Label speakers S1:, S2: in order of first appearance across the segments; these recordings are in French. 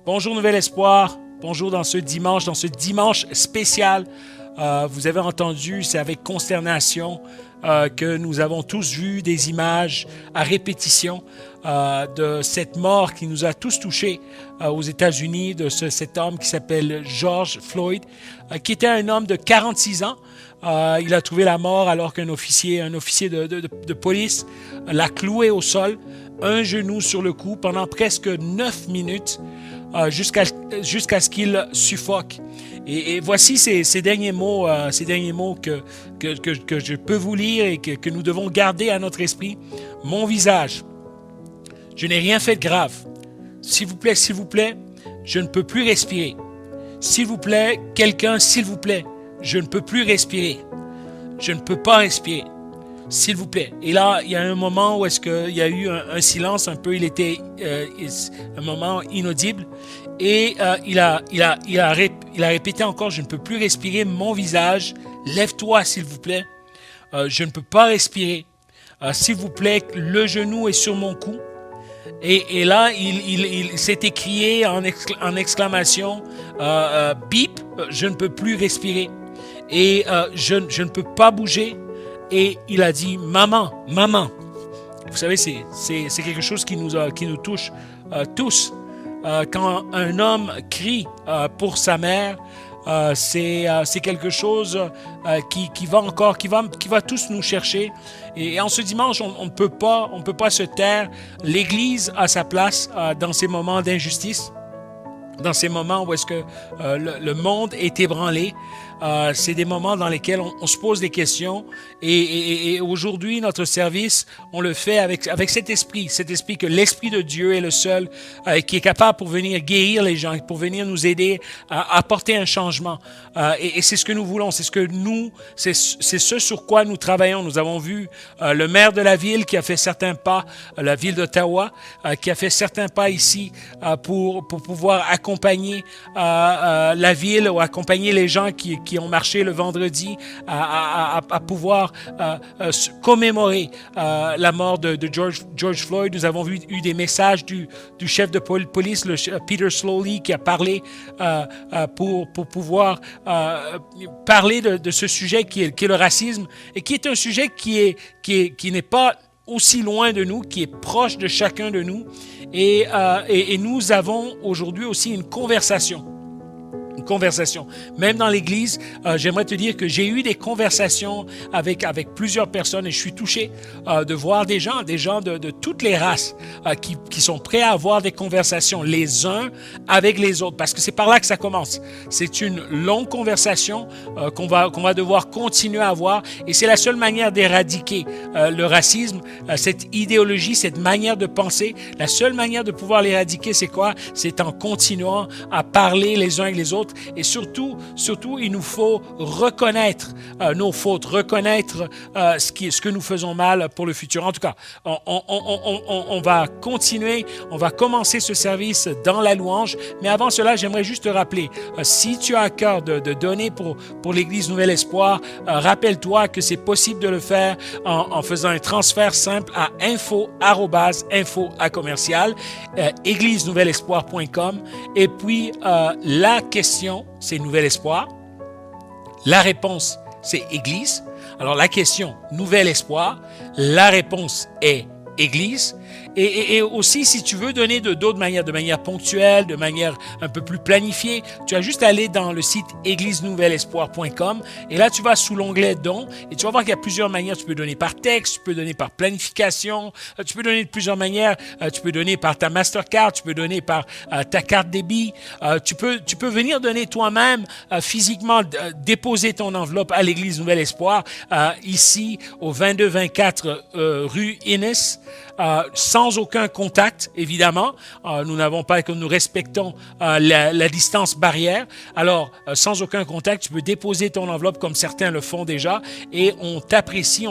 S1: Bonjour Nouvel Espoir, bonjour dans ce dimanche spécial. Vous avez entendu, c'est avec consternation que nous avons tous vu des images à répétition de cette mort qui nous a tous touchés aux États-Unis, de cet homme qui s'appelle George Floyd, qui était un homme de 46 ans. Il a trouvé la mort alors qu'un officier de police l'a cloué au sol, un genou sur le cou pendant presque 9 minutes jusqu'à ce qu'il suffoque. Et voici ces derniers mots que je peux vous lire et que nous devons garder à notre esprit. Mon visage, je n'ai rien fait de grave. S'il vous plaît, je ne peux plus respirer. S'il vous plaît, quelqu'un, s'il vous plaît, je ne peux plus respirer. Je ne peux pas respirer. S'il vous plaît. Et là, il y a un moment où est-ce qu'il y a eu un silence un peu, il était un moment inaudible. Et il a répété encore, je ne peux plus respirer, mon visage, lève-toi s'il vous plaît. Je ne peux pas respirer. S'il vous plaît, le genou est sur mon cou. Et là, il s'est écrié en exclamation, bip, je ne peux plus respirer. Et je ne peux pas bouger. Et il a dit, maman. Vous savez, c'est quelque chose qui nous touche tous. Quand un homme crie pour sa mère, c'est quelque chose qui va tous nous chercher. Et en ce dimanche, on ne peut pas se taire. L'Église a sa place dans ces moments d'injustice, dans ces moments où est-ce que le monde est ébranlé. C'est des moments dans lesquels on se pose des questions et aujourd'hui notre service on le fait avec cet esprit que l'Esprit de Dieu est le seul qui est capable pour venir guérir les gens, pour venir nous aider à apporter un changement et c'est ce que nous voulons, c'est ce sur quoi nous travaillons. Nous avons vu le maire de la ville qui a fait certains pas, la ville d'Ottawa qui a fait certains pas ici pour pouvoir accompagner la ville ou accompagner les gens qui ont marché le vendredi à pouvoir commémorer la mort de George Floyd. Nous avons eu des messages du chef de police, Peter Slowly, qui a parlé pour pouvoir parler de ce sujet qui est le racisme et qui est un sujet qui n'est pas aussi loin de nous, qui est proche de chacun de nous. Et nous avons aujourd'hui aussi une conversation. Même dans l'église, j'aimerais te dire que j'ai eu des conversations avec plusieurs personnes et je suis touché de voir des gens de toutes les races qui sont prêts à avoir des conversations les uns avec les autres, parce que c'est par là que ça commence. C'est une longue conversation qu'on va devoir continuer à avoir et c'est la seule manière d'éradiquer le racisme, cette idéologie, cette manière de penser. La seule manière de pouvoir l'éradiquer, c'est quoi? C'est en continuant à parler les uns avec les autres. Et surtout, il nous faut reconnaître nos fautes, reconnaître ce que nous faisons mal pour le futur. En tout cas, on va continuer, on va commencer ce service dans la louange. Mais avant cela, j'aimerais juste te rappeler, si tu as à cœur de donner pour l'Église Nouvel Espoir, rappelle-toi que c'est possible de le faire en faisant un transfert simple à info@églisenouvelespoir.com. Et puis, la question, c'est Nouvel Espoir. La réponse, c'est Église. Alors, la question, Nouvel Espoir. La réponse est Église. Et aussi, si tu veux donner de manière ponctuelle, de manière un peu plus planifiée, tu as juste à aller dans le site églisenouvelespoir.com et là, tu vas sous l'onglet dons et tu vas voir qu'il y a plusieurs manières. Tu peux donner par texte, tu peux donner par planification, tu peux donner de plusieurs manières. Tu peux donner par ta Mastercard, tu peux donner par ta carte débit. Tu peux venir donner toi-même physiquement, déposer ton enveloppe à l'Église Nouvel Espoir ici au 2224 rue Innes. Sans aucun contact, évidemment. Nous n'avons pas, que nous respectons la distance barrière. Alors, sans aucun contact, tu peux déposer ton enveloppe comme certains le font déjà et on t'apprécie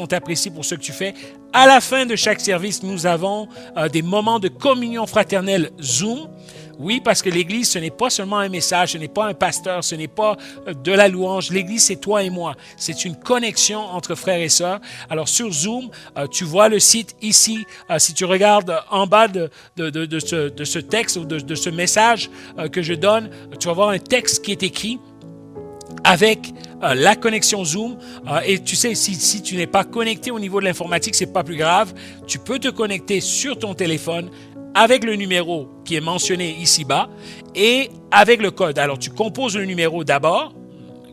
S1: pour ce que tu fais. À la fin de chaque service, nous avons des moments de communion fraternelle Zoom Oui, parce que l'Église, ce n'est pas seulement un message, ce n'est pas un pasteur, ce n'est pas de la louange. L'Église, c'est toi et moi. C'est une connexion entre frères et sœurs. Alors sur Zoom, tu vois le site ici. Si tu regardes en bas de ce texte ou de ce message que je donne, tu vas voir un texte qui est écrit avec la connexion Zoom. Et tu sais, si tu n'es pas connecté au niveau de l'informatique, c'est pas plus grave. Tu peux te connecter sur ton téléphone avec le numéro qui est mentionné ici-bas et avec le code. Alors, tu composes le numéro d'abord,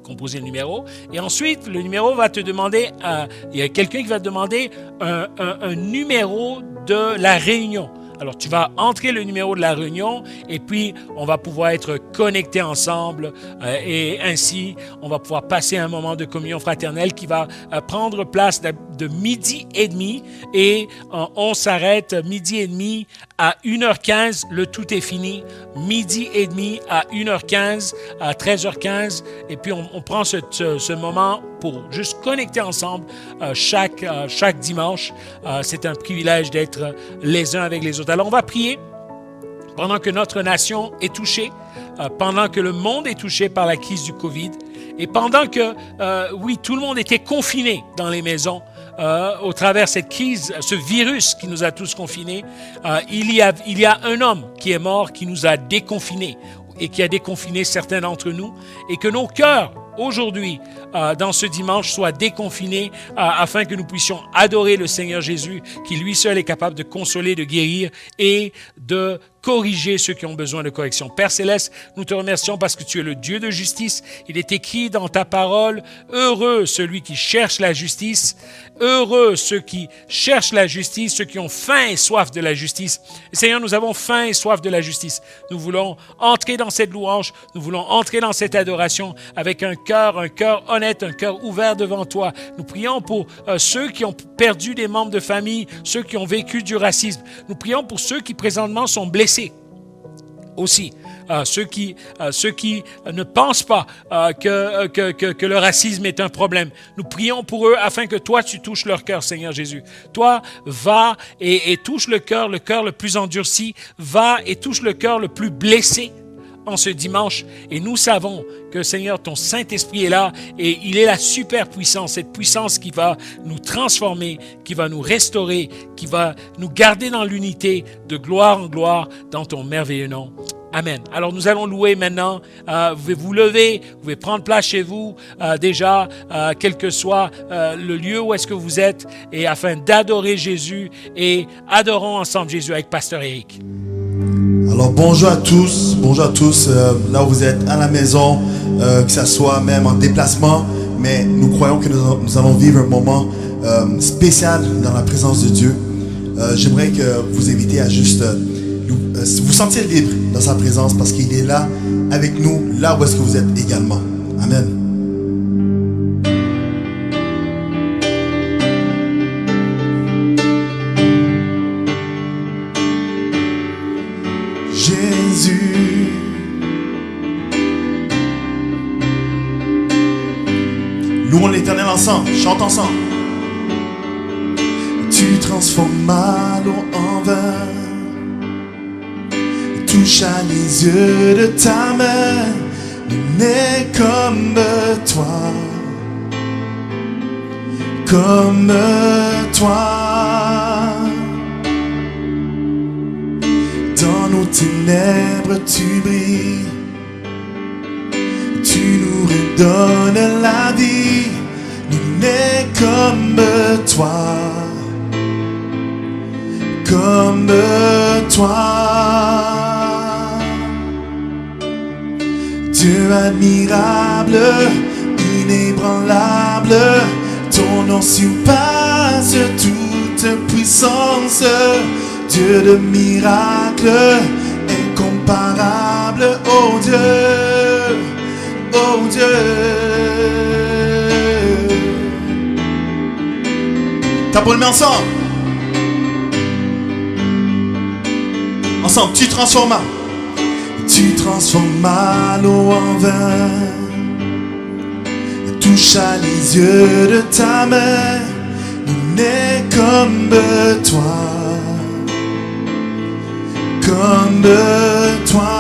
S1: composer le numéro, et ensuite, le numéro va te demander, il y a quelqu'un qui va te demander un numéro de la réunion. Alors, tu vas entrer le numéro de la réunion et puis on va pouvoir être connectés ensemble et ainsi, on va pouvoir passer un moment de communion fraternelle qui va prendre place de midi et demi et on s'arrête midi et demi à 1h15, le tout est fini. Midi et demi à 1h15, à 13h15 et puis on prend ce moment pour juste connecter ensemble chaque dimanche. C'est un privilège d'être les uns avec les autres. Alors, on va prier pendant que notre nation est touchée, pendant que le monde est touché par la crise du Covid et pendant que, oui, tout le monde était confiné dans les maisons au travers cette crise, ce virus qui nous a tous confinés. Il y a un homme qui est mort, qui nous a déconfinés et qui a déconfiné certains d'entre nous et que nos cœurs, aujourd'hui, dans ce dimanche, soit déconfiné afin que nous puissions adorer le Seigneur Jésus, qui lui seul est capable de consoler, de guérir et de corriger ceux qui ont besoin de correction. Père Céleste, nous te remercions parce que tu es le Dieu de justice. Il est écrit dans ta parole, heureux celui qui cherche la justice, heureux ceux qui cherchent la justice, ceux qui ont faim et soif de la justice. Seigneur, nous avons faim et soif de la justice. Nous voulons entrer dans cette louange, nous voulons entrer dans cette adoration avec un cœur honnête, un cœur ouvert devant toi. Nous prions pour ceux qui ont perdu des membres de famille, ceux qui ont vécu du racisme. Nous prions pour ceux qui présentement sont blessés aussi. Ceux qui ne pensent pas que le racisme est un problème. Nous prions pour eux afin que toi, tu touches leur cœur, Seigneur Jésus. Toi, va et touche le cœur le plus endurci. Va et touche le cœur le plus blessé en ce dimanche. Et nous savons que, Seigneur, ton Saint-Esprit est là et il est la super puissance, cette puissance qui va nous transformer, qui va nous restaurer, qui va nous garder dans l'unité de gloire en gloire dans ton merveilleux nom. Amen. Alors, nous allons louer maintenant. Vous pouvez vous lever, vous pouvez prendre place chez vous déjà, quel que soit le lieu où est-ce que vous êtes, et afin d'adorer Jésus et adorons ensemble Jésus avec Pasteur Eric.
S2: Alors bonjour à tous, là où vous êtes à la maison, que ce soit même en déplacement, mais nous croyons que nous allons vivre un moment spécial dans la présence de Dieu. J'aimerais que vous inviter à juste vous sentir libre dans sa présence parce qu'il est là avec nous, là où est-ce que vous êtes également. Amen. Jésus, louons l'Éternel ensemble, chante ensemble. Tu transformes mal en vin, touche à les yeux de ta main, n'est comme toi, comme toi. Dans nos ténèbres tu brilles, tu nous redonnes la vie, nous n'est comme toi, comme toi. Dieu admirable, inébranlable, ton nom surpasse toute puissance. Dieu de miracles, incomparable, oh Dieu, oh Dieu. Tapons les mains ensemble. Ensemble, tu transformas l'eau en vin, touche à les yeux de ta main, il n'est comme toi, comme toi.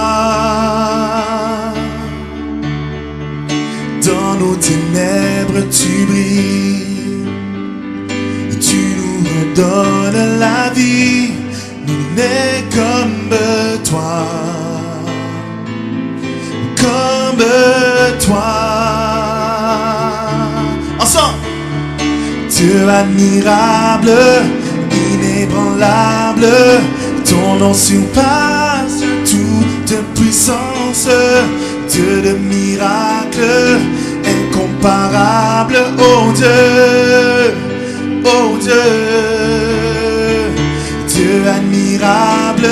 S2: Dans nos ténèbres tu brilles, tu nous redonnes la vie, nous n'est comme toi, comme toi. Ensemble. Dieu admirable, inébranlable, ton nom surpasse toute puissance. Dieu de miracles, incomparable, oh Dieu, oh Dieu. Dieu admirable,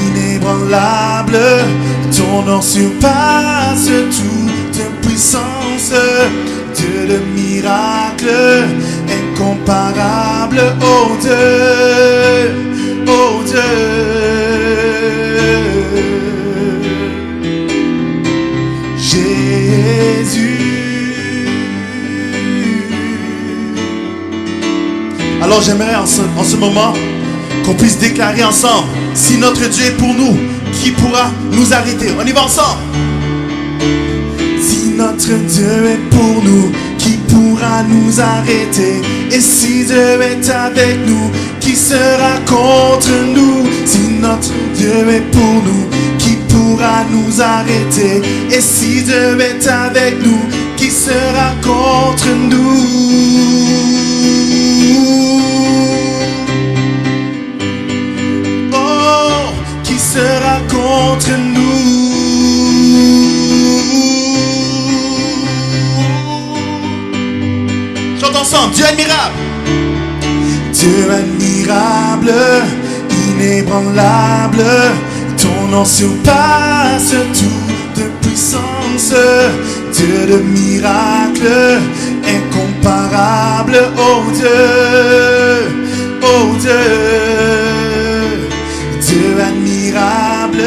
S2: inébranlable, ton nom surpasse toute puissance. Dieu de miracles, incomparable, oh Dieu, oh Dieu. Jésus. Alors j'aimerais en ce moment qu'on puisse déclarer ensemble, si notre Dieu est pour nous, qui pourra nous arrêter? On y va ensemble. Si notre Dieu est pour nous, qui pourra nous arrêter? Et si Dieu est avec nous, qui sera contre nous? Si notre Dieu est pour nous, qui pourra nous arrêter? Et si Dieu est avec nous, qui sera contre nous? Oh, qui sera contre nous? Ensemble, Dieu admirable, Dieu admirable, inébranlable, ton nom surpasse toute puissance. Dieu de miracles, incomparable, oh Dieu, oh Dieu. Dieu admirable,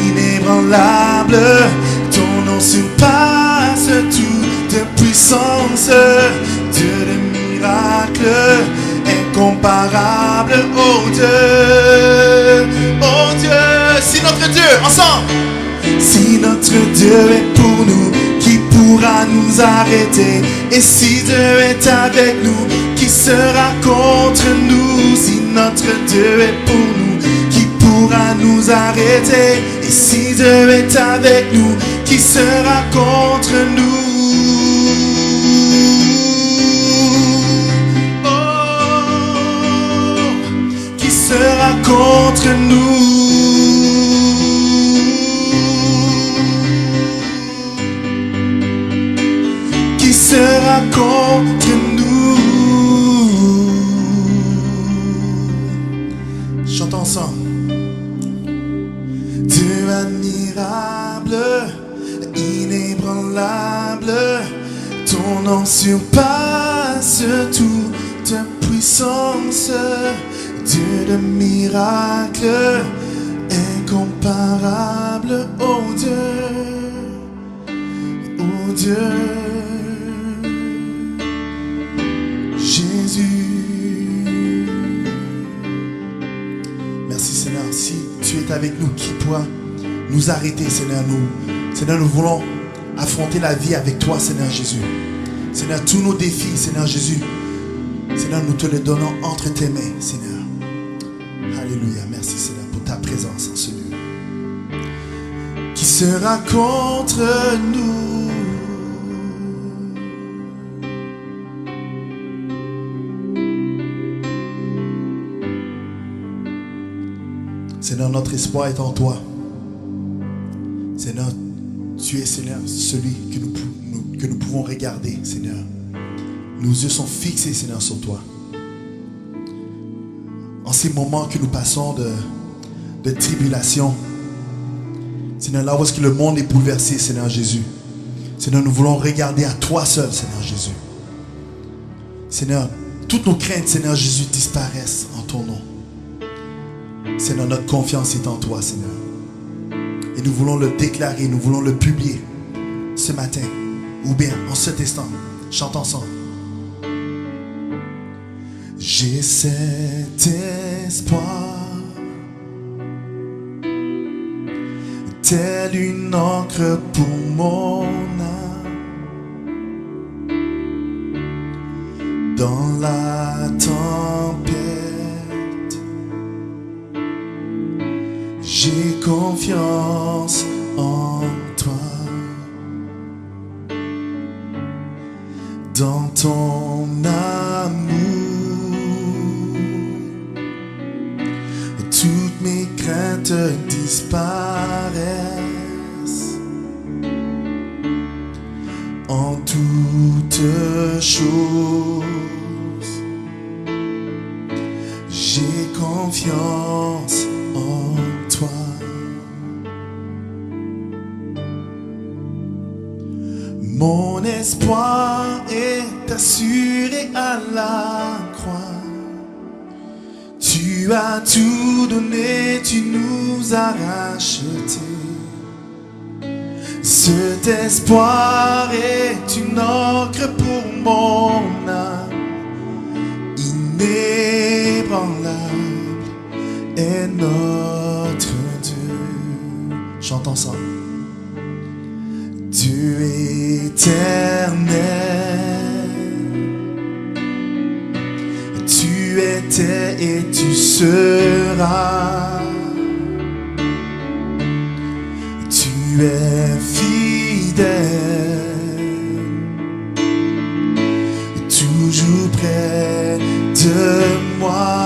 S2: inébranlable, ton nom surpasse toute puissance. Dieu de miracles, incomparable, oh Dieu, oh Dieu. Si notre Dieu, ensemble, si notre Dieu est pour nous, qui pourra nous arrêter? Et si Dieu est avec nous, qui sera contre nous? Si notre Dieu est pour nous, qui pourra nous arrêter? Et si Dieu est avec nous, qui sera contre nous? Sera contre nous. Qui sera contre nous? Chantons ensemble. Dieu admirable, inébranlable, ton nom surpasse toute puissance. Dieu de miracles, incomparable, oh Dieu, oh Dieu, Jésus. Merci Seigneur, si tu es avec nous, qui pourra nous arrêter, Seigneur? Seigneur, nous voulons affronter la vie avec toi, Seigneur Jésus. Seigneur, tous nos défis, Seigneur Jésus, Seigneur, nous te les donnons entre tes mains, Seigneur. Alléluia, merci Seigneur pour ta présence en ce lieu. Qui sera contre nous? Seigneur, notre espoir est en toi. Seigneur, tu es, Seigneur, celui que nous pouvons regarder, Seigneur. Nos yeux sont fixés, Seigneur, sur toi. En ces moments que nous passons de tribulation, Seigneur, là où est-ce que le monde est bouleversé, Seigneur Jésus, Seigneur, nous voulons regarder à toi seul, Seigneur Jésus. Seigneur, toutes nos craintes, Seigneur Jésus, disparaissent en ton nom. Seigneur, notre confiance est en toi, Seigneur. Et nous voulons le déclarer, nous voulons le publier ce matin, ou bien en cet instant. Chante ensemble. J'ai cet espoir telle une encre pour mon âme. Dans la tempête, j'ai confiance en toi. Dans ton amour, toutes mes craintes disparaissent. En toutes choses, j'ai confiance en toi. Mon espoir est assuré à la croix. Tu as tout donné, tu nous as rachetés. Cet espoir est une encre pour mon âme. Inébranlable est notre Dieu. Chante ensemble. Dieu éternel, tu étais et tu seras. Tu es fidèle, toujours près de moi.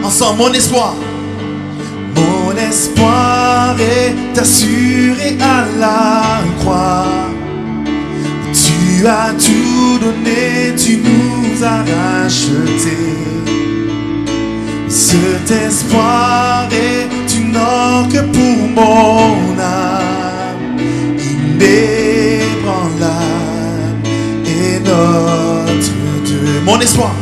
S2: Ensemble, mon espoir. Mon espoir est assuré à la croix. Tu as tout donné, tu nous as rachetés. Cet espoir est une encre pour mon âme. Inébranlable est notre Dieu. Mon espoir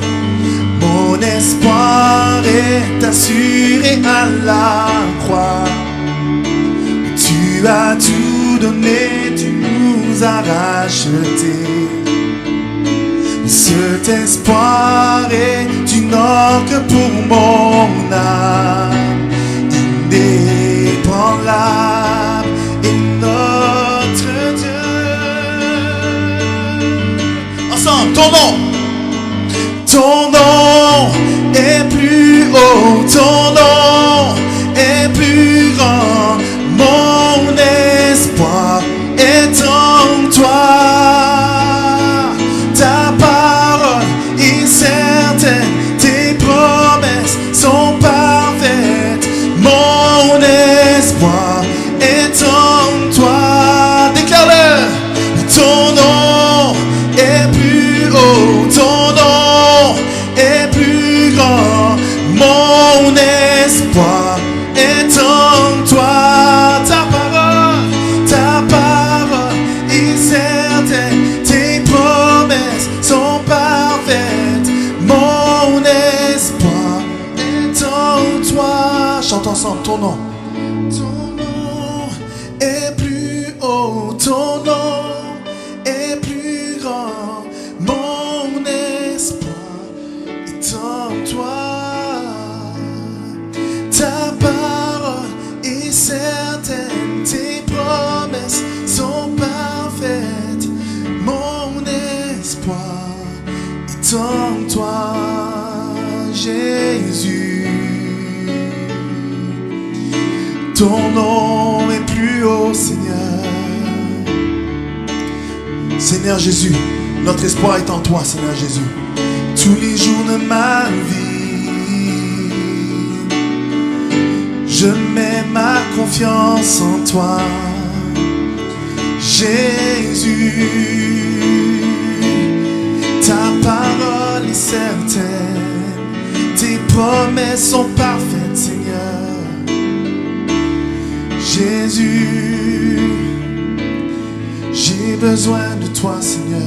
S2: est assuré à la croix. Tu as tout donné, tu nous as rachetés. Cet espoir est une encre pour mon âme. Inébranlable est notre Dieu. Ensemble, ton nom. Ton nom est plus haut, ton nom est plus grand. Mon espoir est en toi. Ta parole est certaine, tes promesses sont parfaites. Mon espoir est en toi. Déclare-le. Ton nom est plus haut, ton nom est plus grand. Mon espoir est en toi. Ta parole est certaine, tes promesses sont parfaites. Mon espoir est en toi. Chante ensemble. Ton nom. Ton nom est plus haut, ton nom est plus grand. Mon espoir est en toi. Ta parole est certaine, tes promesses sont parfaites. Mon espoir est en toi, Jésus. Ton nom est plus haut, Seigneur. Seigneur Jésus, notre espoir est en toi, Seigneur Jésus. Tous les jours de ma vie, je mets ma confiance en toi, Jésus. Ta parole est certaine, tes promesses sont parfaites, Seigneur. Jésus, j'ai besoin de toi, Seigneur.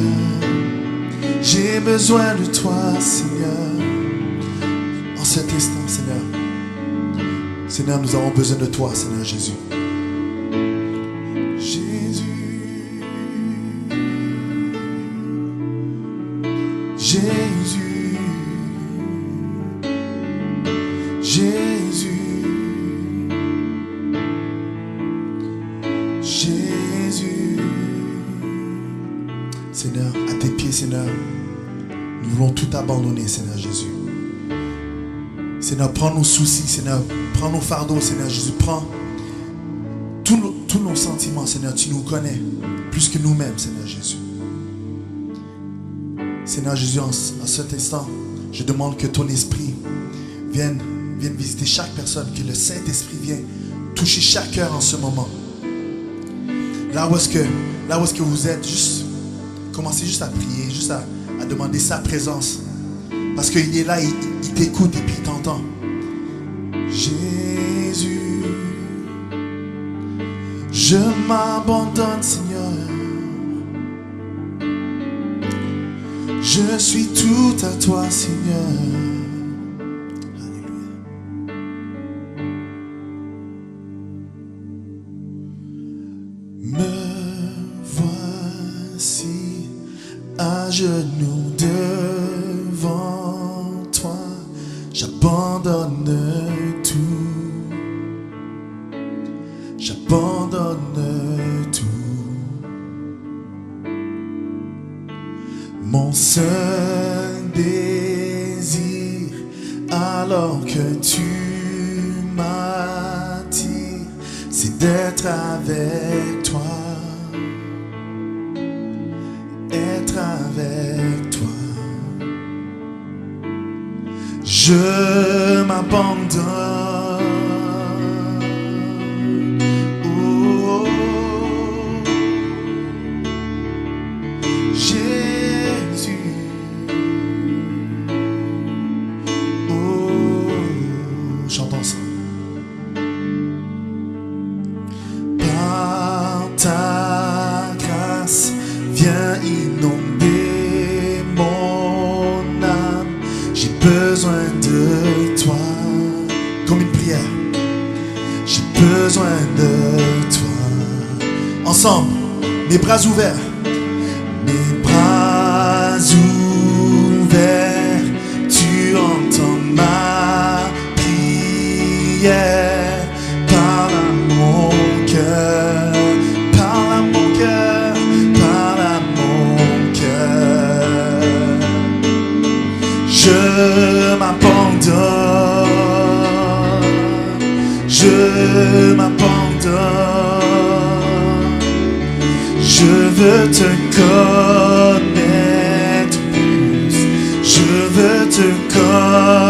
S2: J'ai besoin de toi, Seigneur. En cet instant, Seigneur. Seigneur, nous avons besoin de toi, Seigneur Jésus. Jésus. Jésus. Jésus. Nous voulons tout abandonner, Seigneur Jésus. Seigneur, prends nos soucis, Seigneur, prends nos fardeaux, Seigneur Jésus, prends tous nos sentiments, Seigneur, tu nous connais plus que nous-mêmes, Seigneur Jésus. Seigneur Jésus, en cet instant, je demande que ton esprit vienne visiter chaque personne, que le Saint-Esprit vienne toucher chaque cœur en ce moment. Là où est-ce que vous êtes, commencez juste à prier, juste à demander sa présence. Parce qu'il est là, il t'écoute et puis il t'entend. Jésus, je m'abandonne, Seigneur. Je suis tout à toi, Seigneur. Alléluia. Me voici à genoux devant toi. J'abandonne tout. J'abandonne tout. Mon seul désir, alors que tu m'attires, c'est d'être avec toi. Être avec toi. Je m'abandonne. Ensemble, mes bras ouverts, tu entends ma prière. Parle à mon cœur, parle à mon cœur, parle à mon cœur. Je m'abandonne, je m'abandonne. Je veux te connaître plus. Je veux te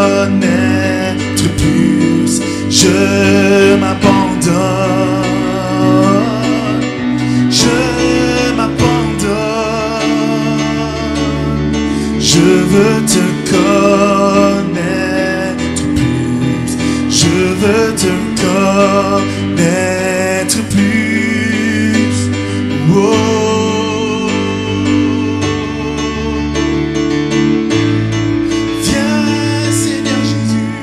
S2: connaître plus. Je m'abandonne. Je m'abandonne. Je veux te connaître plus. Je veux te connaître plus. Oh. Viens, Seigneur Jésus.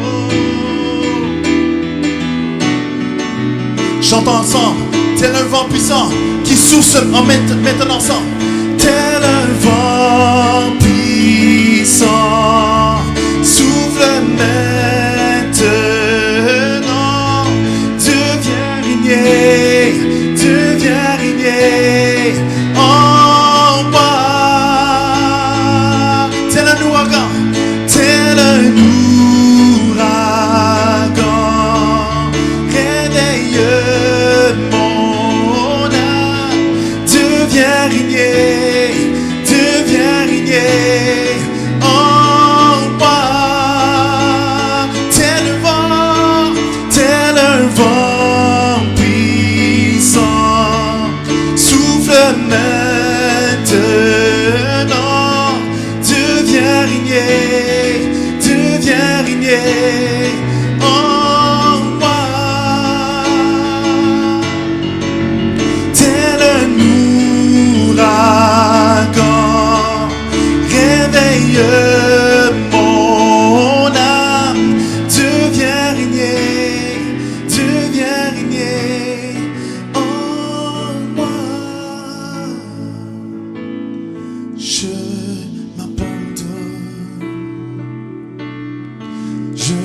S2: Oh. Chantons ensemble, tel un vent puissant qui souffle maintenant ensemble. Tel un vent puissant souffle maintenant. Deviens régner. Deviens régner en moi. Tel un ouragan, tel un ouragan, réveille mon âme. Deviens régner en moi. Tel un vent puissant souffle maintenant. Deviens régner en moi. Tel un ouragan, réveille mon âme. Deviens régner en moi. Je m'abandonne. Je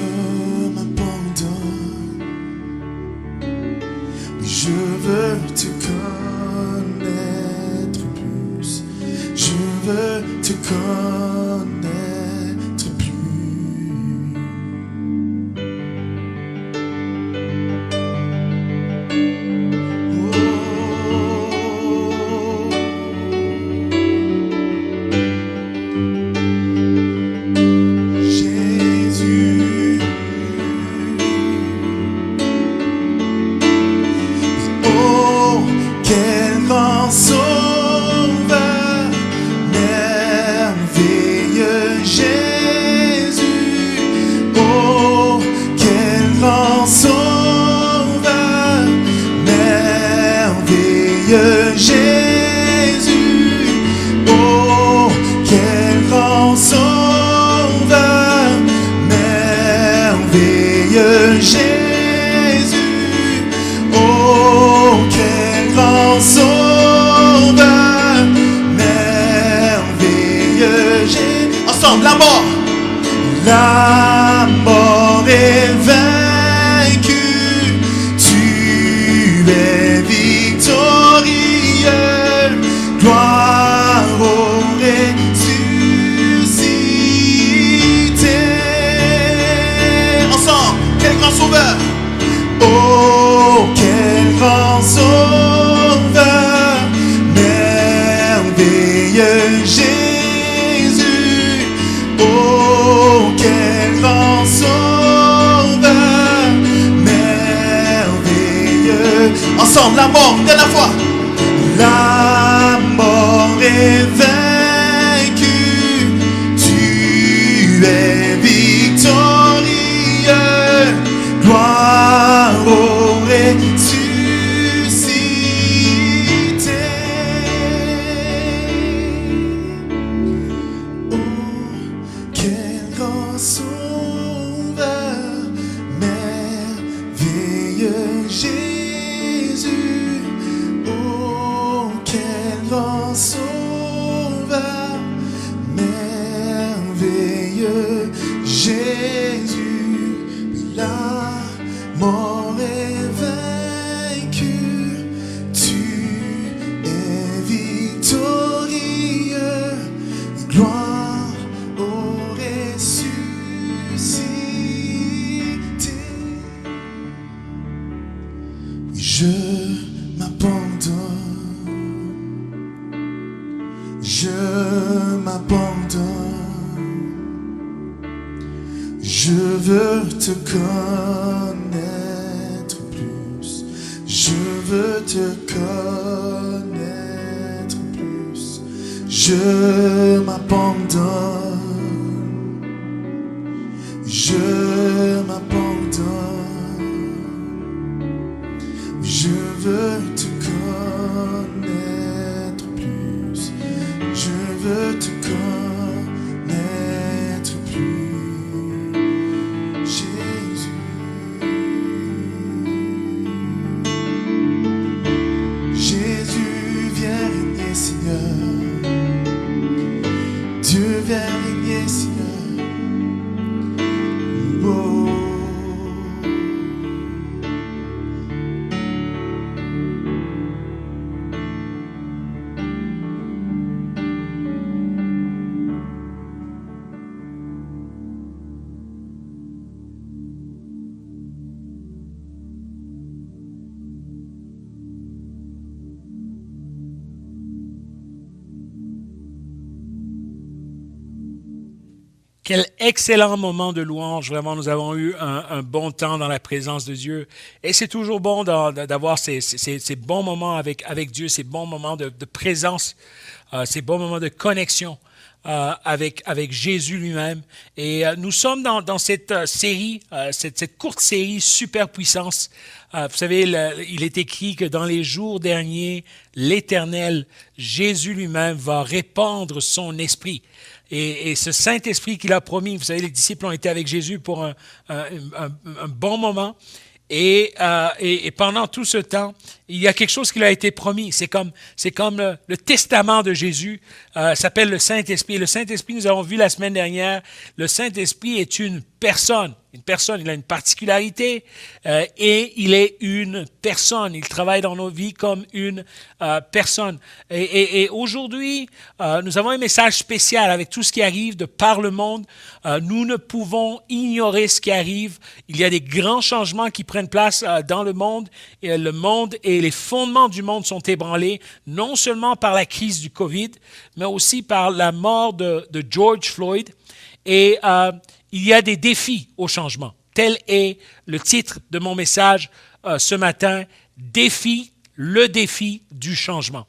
S2: m'abandonne. Oui, je veux te connaître plus. Je veux te connaître plus. Jésus, oh, quel grand sauveur, merveilleux Jésus, oh, quel grand sauveur, merveilleux Jésus, oh, quel grand sauveur, merveilleux Jésus, oh, quel grand sauveur, merveilleux Jésus. Ensemble, la mort est vaincue, tu es victorieux, gloire au ressuscité. Ensemble, quel grand sauveur, oh, quel grand sauveur, merveilleux Jésus, oh, quel grand sauveur, merveilleux. Ensemble, la mort, de la foi. La mort est vaincue, tu es victorieux, gloire au ressuscité. Oh, quel grand sauveur, merveilleux Jésus, oh, quel grand sauveur, merveilleux Jésus, la mort est vaincue, tu es victorieux, gloire au ressuscité. Je m'abandonne, je m'abandonne, je veux te connaître plus, je veux te connaître plus, je m'abandonne, je m'abandonne, je veux te connaître plus, je veux te connaître plus, Jésus. Jésus, viens régner, Seigneur. Dieu, viens régner, Seigneur. Oh.
S1: Quel excellent moment de louange. Vraiment, nous avons eu un bon temps dans la présence de Dieu. Et c'est toujours bon d'avoir ces bons moments avec Dieu, ces bons moments de présence, ces bons moments de connexion avec Jésus lui-même. Et nous sommes dans cette série, cette courte série Super Puissance. Vous savez, il est écrit que dans les jours derniers, l'Éternel, Jésus lui-même, va répandre son esprit. Et ce Saint-Esprit qu'il a promis, vous savez, les disciples ont été avec Jésus pour un bon moment. Et pendant tout ce temps, il y a quelque chose qui lui a été promis. C'est comme le testament de Jésus s'appelle le Saint-Esprit. Le Saint-Esprit, nous avons vu la semaine dernière, le Saint-Esprit est une personne. une personne, il a une particularité et il est une personne. Il travaille dans nos vies comme une personne. Et aujourd'hui, nous avons un message spécial avec tout ce qui arrive de par le monde. Nous ne pouvons ignorer ce qui arrive. Il y a des grands changements qui prennent place dans le monde. Et le monde et les fondements du monde sont ébranlés, non seulement par la crise du COVID, mais aussi par la mort de George Floyd. Et il y a des défis au changement. Tel est le titre de mon message ce matin, le défi du changement.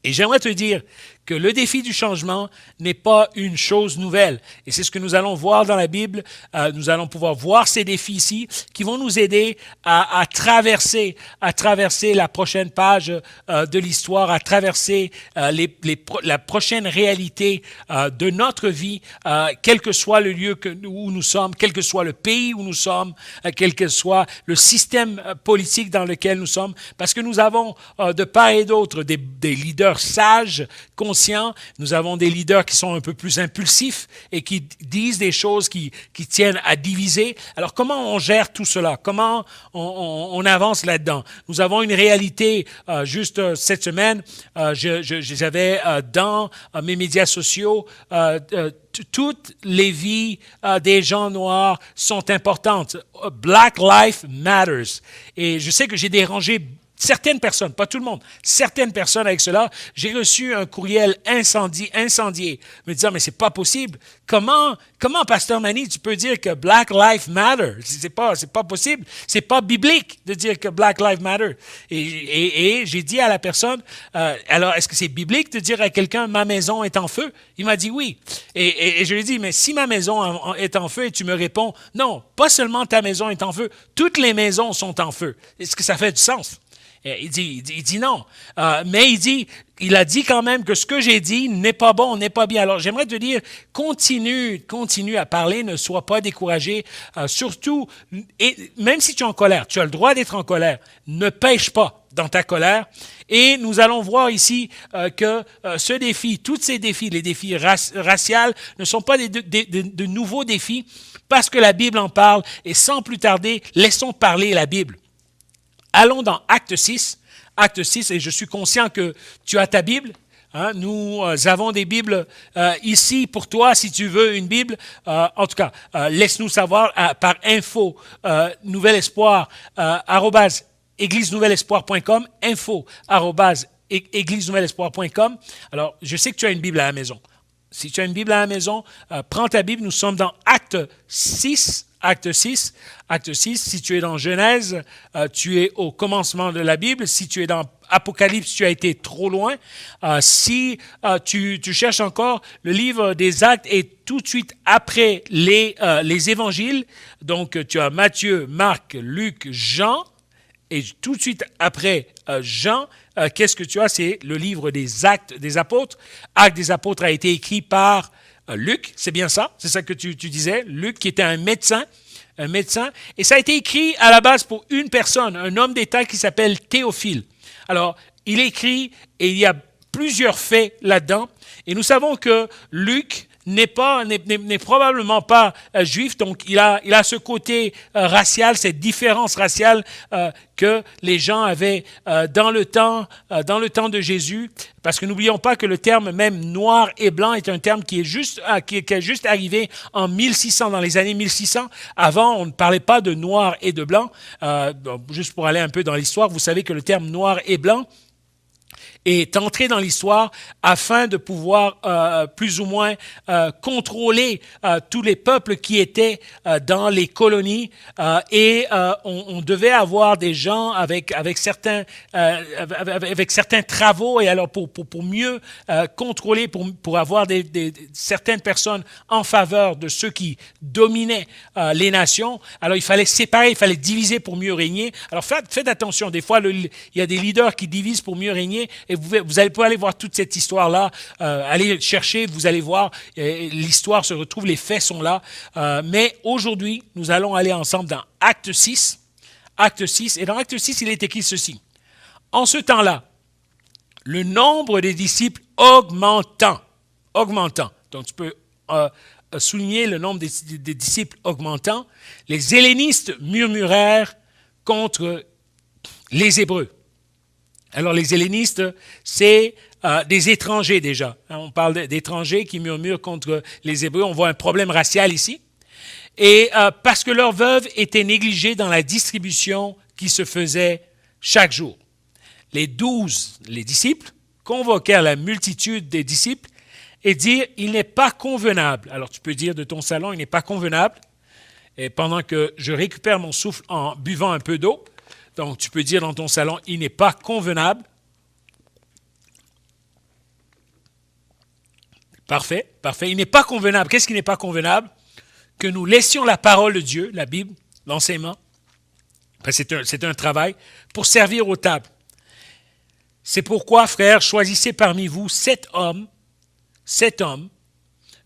S1: Et j'aimerais te dire que le défi du changement n'est pas une chose nouvelle. Et c'est ce que nous allons voir dans la Bible. Nous allons pouvoir voir ces défis ici qui vont nous aider à traverser la prochaine page de l'histoire, à traverser la prochaine réalité de notre vie, quel que soit le lieu où nous sommes, quel que soit le pays où nous sommes, quel que soit le système politique dans lequel nous sommes, parce que nous avons de part et d'autre des leaders sages, conscients. Nous avons des leaders qui sont un peu plus impulsifs et qui disent des choses qui tiennent à diviser. Alors, comment on gère tout cela? Comment on avance là-dedans? Nous avons une réalité, juste cette semaine, j'avais dans mes médias sociaux, toutes les vies des gens noirs sont importantes. Black Lives Matters. Et je sais que j'ai dérangé certaines personnes, pas tout le monde, certaines personnes avec cela. J'ai reçu un courriel incendié, me disant, mais c'est pas possible. Comment, Pasteur Manny, tu peux dire que Black Lives Matter? C'est pas possible. C'est pas biblique de dire que Black Lives Matter. Et j'ai dit à la personne, alors, est-ce que c'est biblique de dire à quelqu'un, ma maison est en feu? Il m'a dit oui. Et je lui ai dit, mais si ma maison est en feu et tu me réponds, non, pas seulement ta maison est en feu, toutes les maisons sont en feu. Est-ce que ça fait du sens? Il dit non. Mais il a dit quand même que ce que j'ai dit n'est pas bon, n'est pas bien. Alors, j'aimerais te dire, continue à parler, ne sois pas découragé. Surtout, et même si tu es en colère, tu as le droit d'être en colère. Ne pêche pas dans ta colère. Et nous allons voir ici que ce défi, tous ces défis, les défis raciaux, ne sont pas de nouveaux défis parce que la Bible en parle. Et sans plus tarder, laissons parler la Bible. Allons dans Acte 6, et je suis conscient que tu as ta Bible. Hein, nous avons des Bibles ici pour toi, si tu veux une Bible. En tout cas, laisse-nous savoir par info, Nouvel Espoir, @églisenouvelespoir.com, info, @églisenouvelespoir.com. Alors, je sais que tu as une Bible à la maison. Si tu as une Bible à la maison, prends ta Bible. Nous sommes dans Acte 6. Acte 6, si tu es dans Genèse, tu es au commencement de la Bible. Si tu es dans Apocalypse, tu as été trop loin. Si tu cherches encore, le livre des Actes est tout de suite après les évangiles. Donc, tu as Matthieu, Marc, Luc, Jean. Et tout de suite après Jean, qu'est-ce que tu as? C'est le livre des Actes des Apôtres. Actes des Apôtres a été écrit par Luc, c'est bien ça? C'est ça que tu disais? Luc, qui était un médecin. Et ça a été écrit à la base pour une personne, un homme d'État qui s'appelle Théophile. Alors, il écrit et il y a plusieurs faits là-dedans. Et nous savons que Luc n'est probablement pas juif, donc il a ce côté racial, cette différence raciale que les gens avaient dans le temps de Jésus, parce que n'oublions pas que le terme même noir et blanc est un terme qui est juste arrivé en 1600, dans les années 1600. Avant, on ne parlait pas de noir et de blanc. Juste pour aller un peu dans l'histoire, vous savez que le terme noir et blanc est entré dans l'histoire afin de pouvoir plus ou moins contrôler tous les peuples qui étaient dans les colonies et on devait avoir des gens avec certains travaux et alors pour mieux contrôler, pour avoir certaines personnes en faveur de ceux qui dominaient les nations. Alors il fallait séparer, il fallait diviser pour mieux régner. Alors faites attention, des fois il y a des leaders qui divisent pour mieux régner. Et vous allez pouvoir aller voir toute cette histoire-là, allez chercher, vous allez voir, l'histoire se retrouve, les faits sont là. Mais aujourd'hui, nous allons aller ensemble dans Acte 6. Acte 6, et dans Acte 6, il est écrit ceci. En ce temps-là, le nombre des disciples augmentant. Donc tu peux souligné le nombre des disciples augmentant, les hellénistes murmurèrent contre les Hébreux. Alors les hellénistes, c'est des étrangers déjà. On parle d'étrangers qui murmurent contre les Hébreux. On voit un problème racial ici. Et parce que leurs veuves étaient négligées dans la distribution qui se faisait chaque jour. Les 12, les disciples, convoquèrent la multitude des disciples et dirent « Il n'est pas convenable ». Alors tu peux dire de ton salon « Il n'est pas convenable ». Et pendant que je récupère mon souffle en buvant un peu d'eau, donc tu peux dire dans ton salon « Il n'est pas convenable ». Parfait, parfait. Il n'est pas convenable. Qu'est-ce qui n'est pas convenable? Que nous laissions la parole de Dieu, la Bible, l'enseignement, c'est un travail, pour servir aux tables. C'est pourquoi, frères, choisissez parmi vous 7 hommes,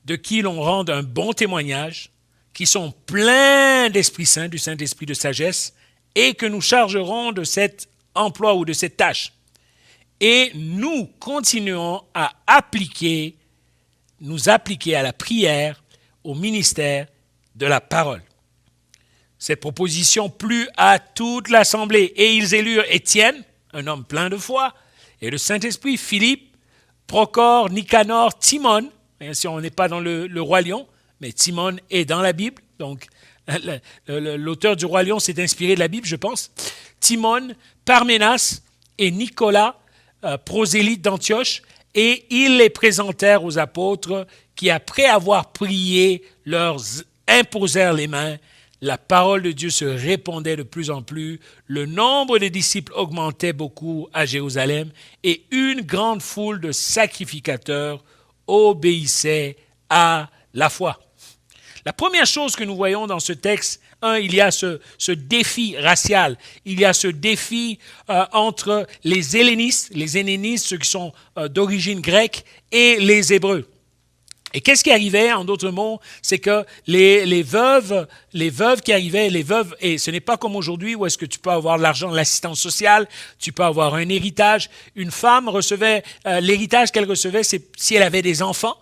S1: de qui l'on rende un bon témoignage, qui sont pleins d'Esprit Saint, du Saint-Esprit de sagesse, et que nous chargerons de cet emploi ou de cette tâche. Et nous continuons à nous appliquer à la prière, au ministère de la parole. Cette proposition plut à toute l'assemblée, et ils élurent Étienne, un homme plein de foi, et le Saint-Esprit, Philippe, Procor, Nicanor, Timon, si on n'est pas dans le Roi Lion, mais Timon est dans la Bible, donc l'auteur du Roi Lion s'est inspiré de la Bible, je pense. Timon, Parménas et Nicolas, prosélytes d'Antioche, et ils les présentèrent aux apôtres qui, après avoir prié, leur imposèrent les mains. La parole de Dieu se répandait de plus en plus, le nombre des disciples augmentait beaucoup à Jérusalem et une grande foule de sacrificateurs obéissait à la foi. La première chose que nous voyons dans ce texte, il y a ce défi racial, il y a ce défi entre les hellénistes, ceux qui sont d'origine grecque, et les Hébreux. Et qu'est-ce qui arrivait, en d'autres mots, c'est que les veuves qui arrivaient, et ce n'est pas comme aujourd'hui où est-ce que tu peux avoir de l'argent de l'assistance sociale, tu peux avoir un héritage. Une femme recevait, l'héritage qu'elle recevait, c'est si elle avait des enfants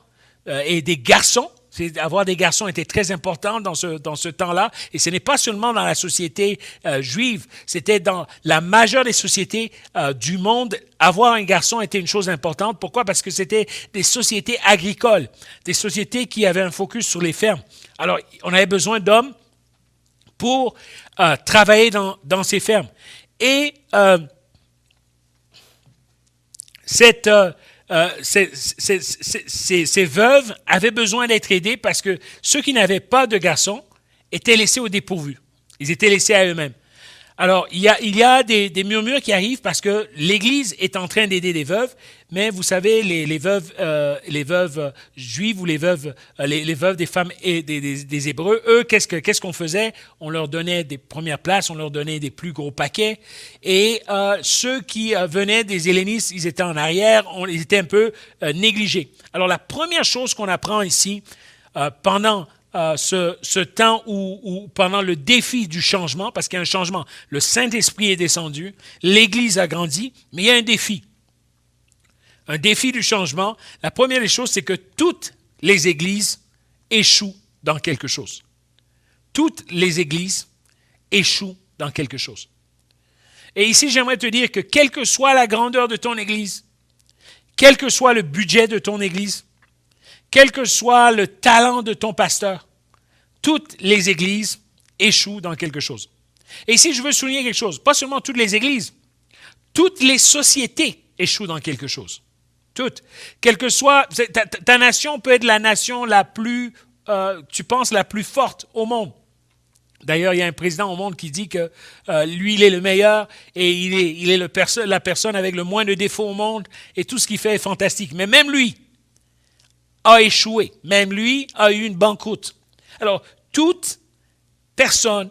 S1: et des garçons. Avoir des garçons était très important dans ce temps-là, et ce n'est pas seulement dans la société juive, c'était dans la majeure des sociétés du monde. Avoir un garçon était une chose importante. Pourquoi? Parce que c'était des sociétés agricoles, des sociétés qui avaient un focus sur les fermes. Alors, on avait besoin d'hommes pour travailler dans ces fermes. Et ces veuves avaient besoin d'être aidées parce que ceux qui n'avaient pas de garçons étaient laissés au dépourvu. Ils étaient laissés à eux-mêmes. Alors, il y a des murmures qui arrivent parce que l'Église est en train d'aider les veuves, mais vous savez, les veuves juives ou les veuves des femmes et des Hébreux, eux, qu'est-ce qu'on faisait? On leur donnait des premières places, on leur donnait des plus gros paquets, et ceux qui venaient des hellénistes, ils étaient en arrière, ils étaient un peu négligés. Alors, la première chose qu'on apprend ici, pendant ce temps où pendant le défi du changement, parce qu'il y a un changement, le Saint-Esprit est descendu, l'Église a grandi, mais il y a un défi. Un défi du changement. La première des choses, c'est que toutes les églises échouent dans quelque chose. Toutes les églises échouent dans quelque chose. Et ici, j'aimerais te dire que quelle que soit la grandeur de ton église, quel que soit le budget de ton église, quel que soit le talent de ton pasteur, toutes les églises échouent dans quelque chose. Et ici, je veux souligner quelque chose. Pas seulement toutes les églises, toutes les sociétés échouent dans quelque chose. Toutes. Quelle que soit, ta nation peut être la nation la plus, tu penses, la plus forte au monde. D'ailleurs, il y a un président au monde qui dit que lui, il est le meilleur et il est la personne avec le moins de défauts au monde et tout ce qu'il fait est fantastique. Mais même lui a échoué. Même lui a eu une banqueroute. Alors, toute personne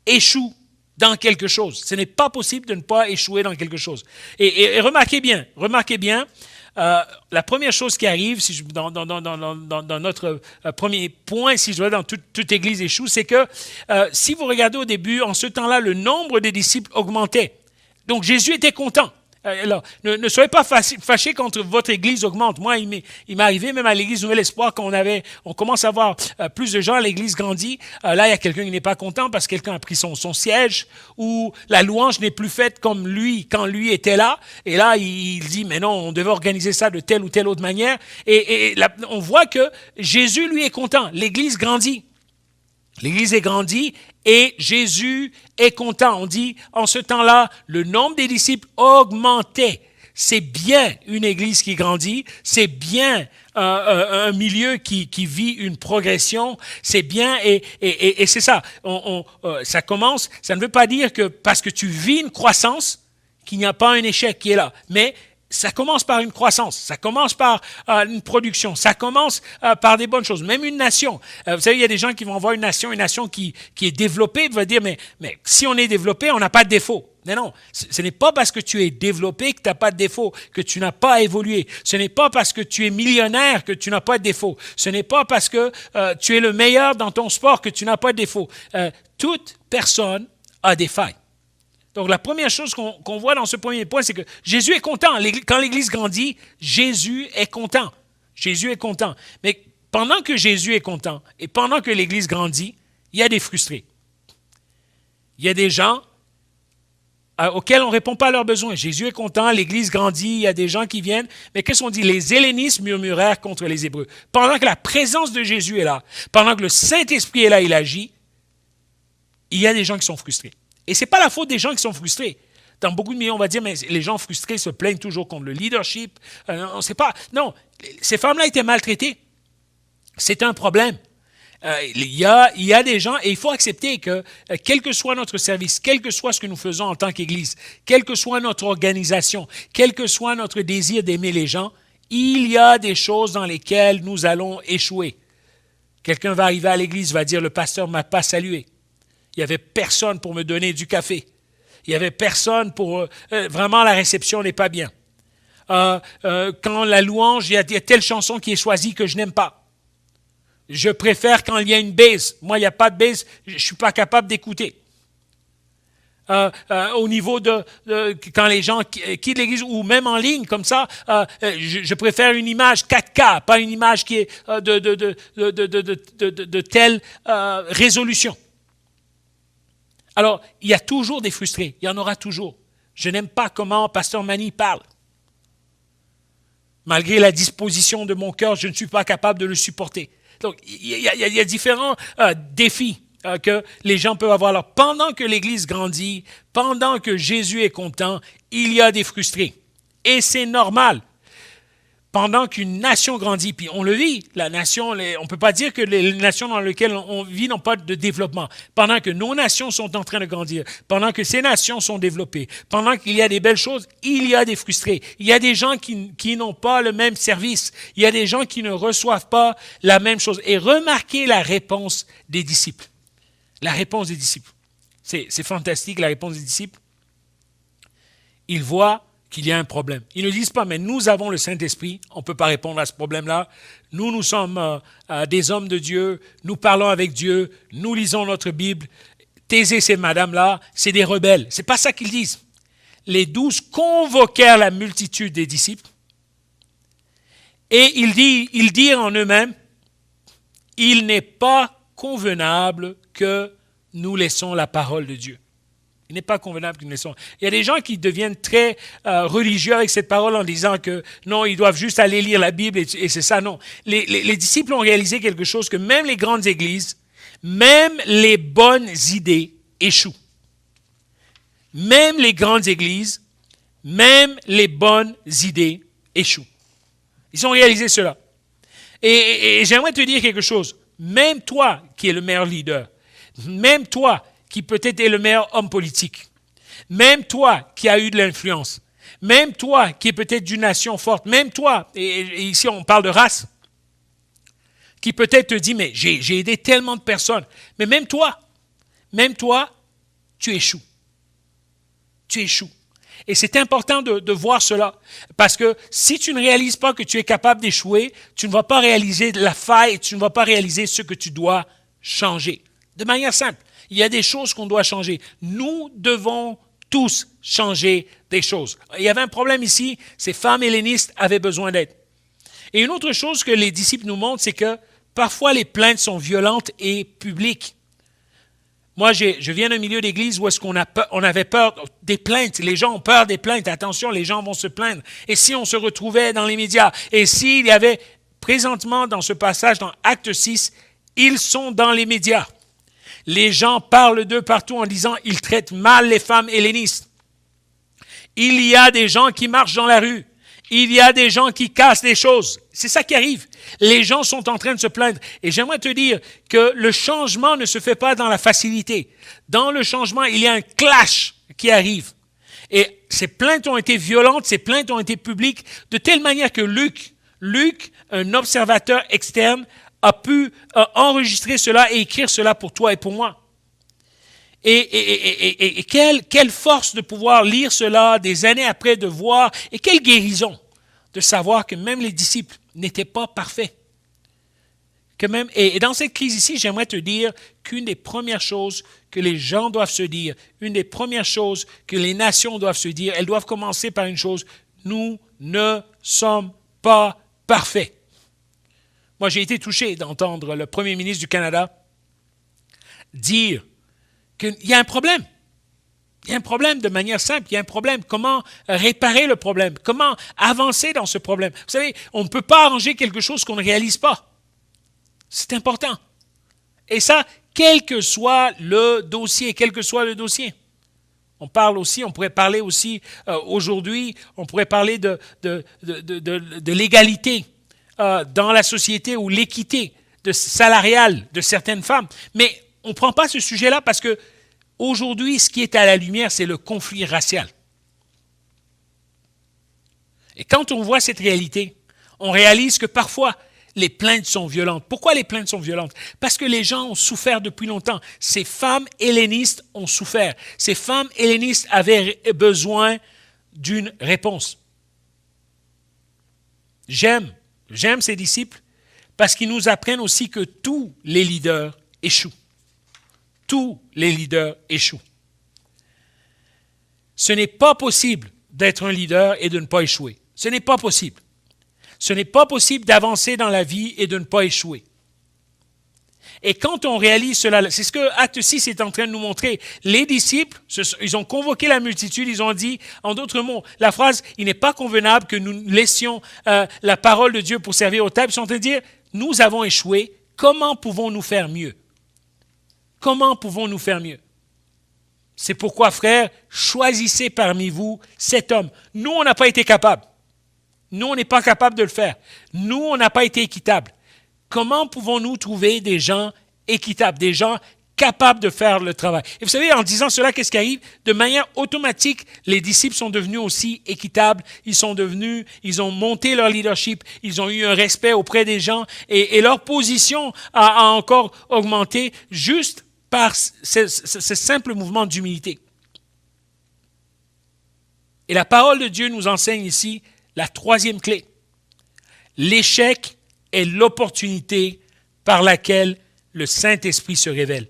S1: échoue dans quelque chose. Ce n'est pas possible de ne pas échouer dans quelque chose. Et remarquez bien, la première chose qui arrive, dans notre premier point, si je vois dans toute église échoue, c'est que si vous regardez au début, en ce temps-là, le nombre des disciples augmentait. Donc Jésus était content. Alors, ne soyez pas fâchés quand votre église augmente. Moi, il m'est arrivé même à l'église Nouvel Espoir on commence à avoir plus de gens, l'église grandit. Là, il y a quelqu'un qui n'est pas content parce que quelqu'un a pris son siège, ou la louange n'est plus faite comme lui quand lui était là. Et là, il dit, mais non, on devait organiser ça de telle ou telle autre manière. Et là, on voit que Jésus, lui, est content. L'église grandit. L'église est grandie et Jésus est content. On dit, en ce temps-là, le nombre des disciples augmentait. C'est bien une église qui grandit, c'est bien un milieu qui vit une progression, c'est bien et c'est ça. Ça commence, ça ne veut pas dire que parce que tu vis une croissance, qu'il n'y a pas un échec qui est là, mais ça commence par une croissance, ça commence par une production, ça commence par des bonnes choses. Même une nation. Vous savez, il y a des gens qui vont voir une nation qui est développée, va dire, mais si on est développé, on n'a pas de défaut. Mais non, ce n'est pas parce que tu es développé que tu n'as pas de défaut, que tu n'as pas évolué. Ce n'est pas parce que tu es millionnaire que tu n'as pas de défaut. Ce n'est pas parce que tu es le meilleur dans ton sport que tu n'as pas de défaut. Toute personne a des failles. Donc, la première chose qu'on voit dans ce premier point, c'est que Jésus est content. Quand l'Église grandit, Jésus est content. Jésus est content. Mais pendant que Jésus est content et pendant que l'Église grandit, il y a des frustrés. Il y a des gens auxquels on ne répond pas à leurs besoins. Jésus est content, l'Église grandit, il y a des gens qui viennent. Mais qu'est-ce qu'on dit? Les Hellénistes murmurèrent contre les Hébreux. Pendant que la présence de Jésus est là, pendant que le Saint-Esprit est là, il agit, il y a des gens qui sont frustrés. Et ce n'est pas la faute des gens qui sont frustrés. Dans beaucoup de milieux, on va dire, mais les gens frustrés se plaignent toujours contre le leadership. On sait pas. Non, ces femmes-là étaient maltraitées. C'est un problème. Il y a des gens, et il faut accepter que, quel que soit notre service, quel que soit ce que nous faisons en tant qu'Église, quelle que soit notre organisation, quel que soit notre désir d'aimer les gens, il y a des choses dans lesquelles nous allons échouer. Quelqu'un va arriver à l'Église, va dire, le pasteur ne m'a pas salué. Il n'y avait personne pour me donner du café. Il n'y avait personne pour... vraiment, la réception n'est pas bien. Quand la louange, il y a telle chanson qui est choisie que je n'aime pas. Je préfère quand il y a une bass. Moi, il n'y a pas de bass, je ne suis pas capable d'écouter. Au niveau de quand les gens quittent l'église, ou même en ligne, comme ça, je préfère une image 4K, pas une image qui est de telle résolution. Alors, il y a toujours des frustrés, il y en aura toujours. Je n'aime pas comment Pasteur Manny parle. Malgré la disposition de mon cœur, je ne suis pas capable de le supporter. Donc, il y a différents défis que les gens peuvent avoir. Alors, pendant que l'Église grandit, pendant que Jésus est content, il y a des frustrés. Et c'est normal. Pendant qu'une nation grandit, puis on le vit, la nation, on ne peut pas dire que les nations dans lesquelles on vit n'ont pas de développement. Pendant que nos nations sont en train de grandir, pendant que ces nations sont développées, pendant qu'il y a des belles choses, il y a des frustrés. Il y a des gens qui n'ont pas le même service. Il y a des gens qui ne reçoivent pas la même chose. Et remarquez la réponse des disciples. La réponse des disciples. C'est fantastique, la réponse des disciples. Ils voient qu'il y a un problème. Ils ne disent pas, mais nous avons le Saint-Esprit, on ne peut pas répondre à ce problème-là. Nous sommes des hommes de Dieu, nous parlons avec Dieu, nous lisons notre Bible. Taisez ces madames-là, c'est des rebelles. Ce n'est pas ça qu'ils disent. Les 12 convoquèrent la multitude des disciples et ils dirent en eux-mêmes, il n'est pas convenable que nous laissons la parole de Dieu. Il n'est pas convenable que nous laissons. Il y a des gens qui deviennent très religieux avec cette parole en disant que non, ils doivent juste aller lire la Bible et c'est ça. Non. Les disciples ont réalisé quelque chose que même les grandes églises, même les bonnes idées échouent. Même les grandes églises, même les bonnes idées échouent. Ils ont réalisé cela. Et j'aimerais te dire quelque chose. Même toi qui es le meilleur leader, même toi qui peut-être est le meilleur homme politique, même toi qui as eu de l'influence, même toi qui es peut-être d'une nation forte, même toi, et ici on parle de race, qui peut-être te dit, mais j'ai aidé tellement de personnes, mais même toi, tu échoues. Tu échoues. Et c'est important de voir cela, parce que si tu ne réalises pas que tu es capable d'échouer, tu ne vas pas réaliser la faille, tu ne vas pas réaliser ce que tu dois changer. De manière simple. Il y a des choses qu'on doit changer. Nous devons tous changer des choses. Il y avait un problème ici, ces femmes hellénistes avaient besoin d'aide. Et une autre chose que les disciples nous montrent, c'est que parfois les plaintes sont violentes et publiques. Moi, je viens d'un milieu d'église où est-ce qu'on avait peur des plaintes. Les gens ont peur des plaintes. Attention, les gens vont se plaindre. Et si on se retrouvait dans les médias? Et s'il y avait, présentement dans ce passage, dans Acte 6, ils sont dans les médias. Les gens parlent d'eux partout en disant ils traitent mal les femmes hellénistes. Il y a des gens qui marchent dans la rue. Il y a des gens qui cassent des choses. C'est ça qui arrive. Les gens sont en train de se plaindre. Et j'aimerais te dire que le changement ne se fait pas dans la facilité. Dans le changement, il y a un clash qui arrive. Et ces plaintes ont été violentes, ces plaintes ont été publiques, de telle manière que Luc, un observateur externe, a pu enregistrer cela et écrire cela pour toi et pour moi. Et quelle force de pouvoir lire cela des années après, de voir, et quelle guérison de savoir que même les disciples n'étaient pas parfaits. Et dans cette crise ici, j'aimerais te dire qu'une des premières choses que les gens doivent se dire, une des premières choses que les nations doivent se dire, elles doivent commencer par une chose: nous ne sommes pas parfaits. Moi, j'ai été touché d'entendre le premier ministre du Canada dire qu'il y a un problème. Il y a un problème de manière simple, il y a un problème. Comment réparer le problème? Comment avancer dans ce problème? Vous savez, on ne peut pas arranger quelque chose qu'on ne réalise pas. C'est important. Et ça, quel que soit le dossier, On pourrait parler aussi aujourd'hui, on pourrait parler de l'égalité dans la société ou l'équité salariale de certaines femmes. Mais on ne prend pas ce sujet-là parce que aujourd'hui, ce qui est à la lumière, c'est le conflit racial. Et quand on voit cette réalité, on réalise que parfois, les plaintes sont violentes. Pourquoi les plaintes sont violentes? Parce que les gens ont souffert depuis longtemps. Ces femmes hellénistes ont souffert. Ces femmes hellénistes avaient besoin d'une réponse. J'aime ces disciples parce qu'ils nous apprennent aussi que tous les leaders échouent. Tous les leaders échouent. Ce n'est pas possible d'être un leader et de ne pas échouer. Ce n'est pas possible. Ce n'est pas possible d'avancer dans la vie et de ne pas échouer. Et quand on réalise cela, c'est ce que Acte 6 est en train de nous montrer. Les disciples, ils ont convoqué la multitude, ils ont dit, en d'autres mots, la phrase « il n'est pas convenable que nous laissions la parole de Dieu pour servir aux tables », ils sont en train de dire « nous avons échoué, comment pouvons-nous faire mieux ?» Comment pouvons-nous faire mieux? C'est pourquoi, frères, choisissez parmi vous cet homme. Nous, on n'a pas été capables. Nous, on n'est pas capables de le faire. Nous, on n'a pas été équitables. Comment pouvons-nous trouver des gens équitables, des gens capables de faire le travail? Et vous savez, en disant cela, qu'est-ce qui arrive? De manière automatique, les disciples sont devenus aussi équitables. Ils ont monté leur leadership, ils ont eu un respect auprès des gens et leur position a encore augmenté juste par ce simple mouvement d'humilité. Et la parole de Dieu nous enseigne ici la troisième clé. L'échec est l'opportunité par laquelle le Saint-Esprit se révèle.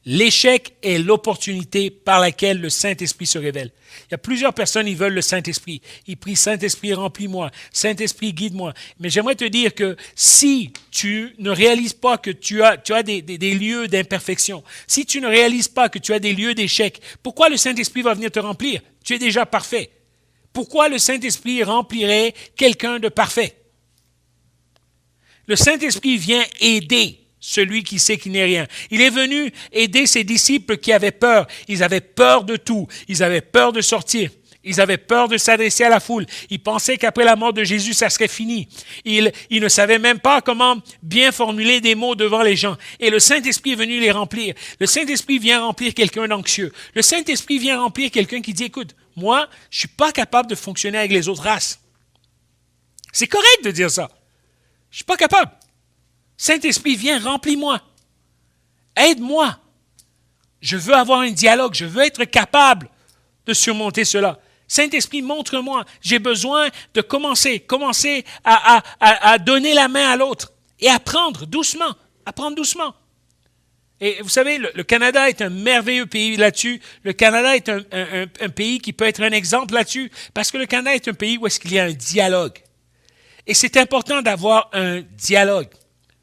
S1: L'échec est l'opportunité par laquelle le Saint-Esprit se révèle. Il y a plusieurs personnes qui veulent le Saint-Esprit. Ils prient « Saint-Esprit, remplis-moi. Saint-Esprit, guide-moi. » Mais j'aimerais te dire que si tu ne réalises pas que tu as des lieux d'imperfection, si tu ne réalises pas que tu as des lieux d'échec, pourquoi le Saint-Esprit va venir te remplir? Tu es déjà parfait. Pourquoi le Saint-Esprit remplirait quelqu'un de parfait? Le Saint-Esprit vient aider celui qui sait qu'il n'est rien. Il est venu aider ses disciples qui avaient peur. Ils avaient peur de tout. Ils avaient peur de sortir. Ils avaient peur de s'adresser à la foule. Ils pensaient qu'après la mort de Jésus, ça serait fini. Ils ne savaient même pas comment bien formuler des mots devant les gens. Et le Saint-Esprit est venu les remplir. Le Saint-Esprit vient remplir quelqu'un d'anxieux. Le Saint-Esprit vient remplir quelqu'un qui dit, écoute, moi, je ne suis pas capable de fonctionner avec les autres races. C'est correct de dire ça. Je ne suis pas capable. Saint-Esprit, viens, remplis-moi. Aide-moi. Je veux avoir un dialogue. Je veux être capable de surmonter cela. Saint-Esprit, montre-moi. J'ai besoin de commencer à donner la main à l'autre et apprendre doucement. Et vous savez, le Canada est un merveilleux pays là-dessus. Le Canada est un pays qui peut être un exemple là-dessus, parce que le Canada est un pays où est-ce qu'il y a un dialogue. Et c'est important d'avoir un dialogue.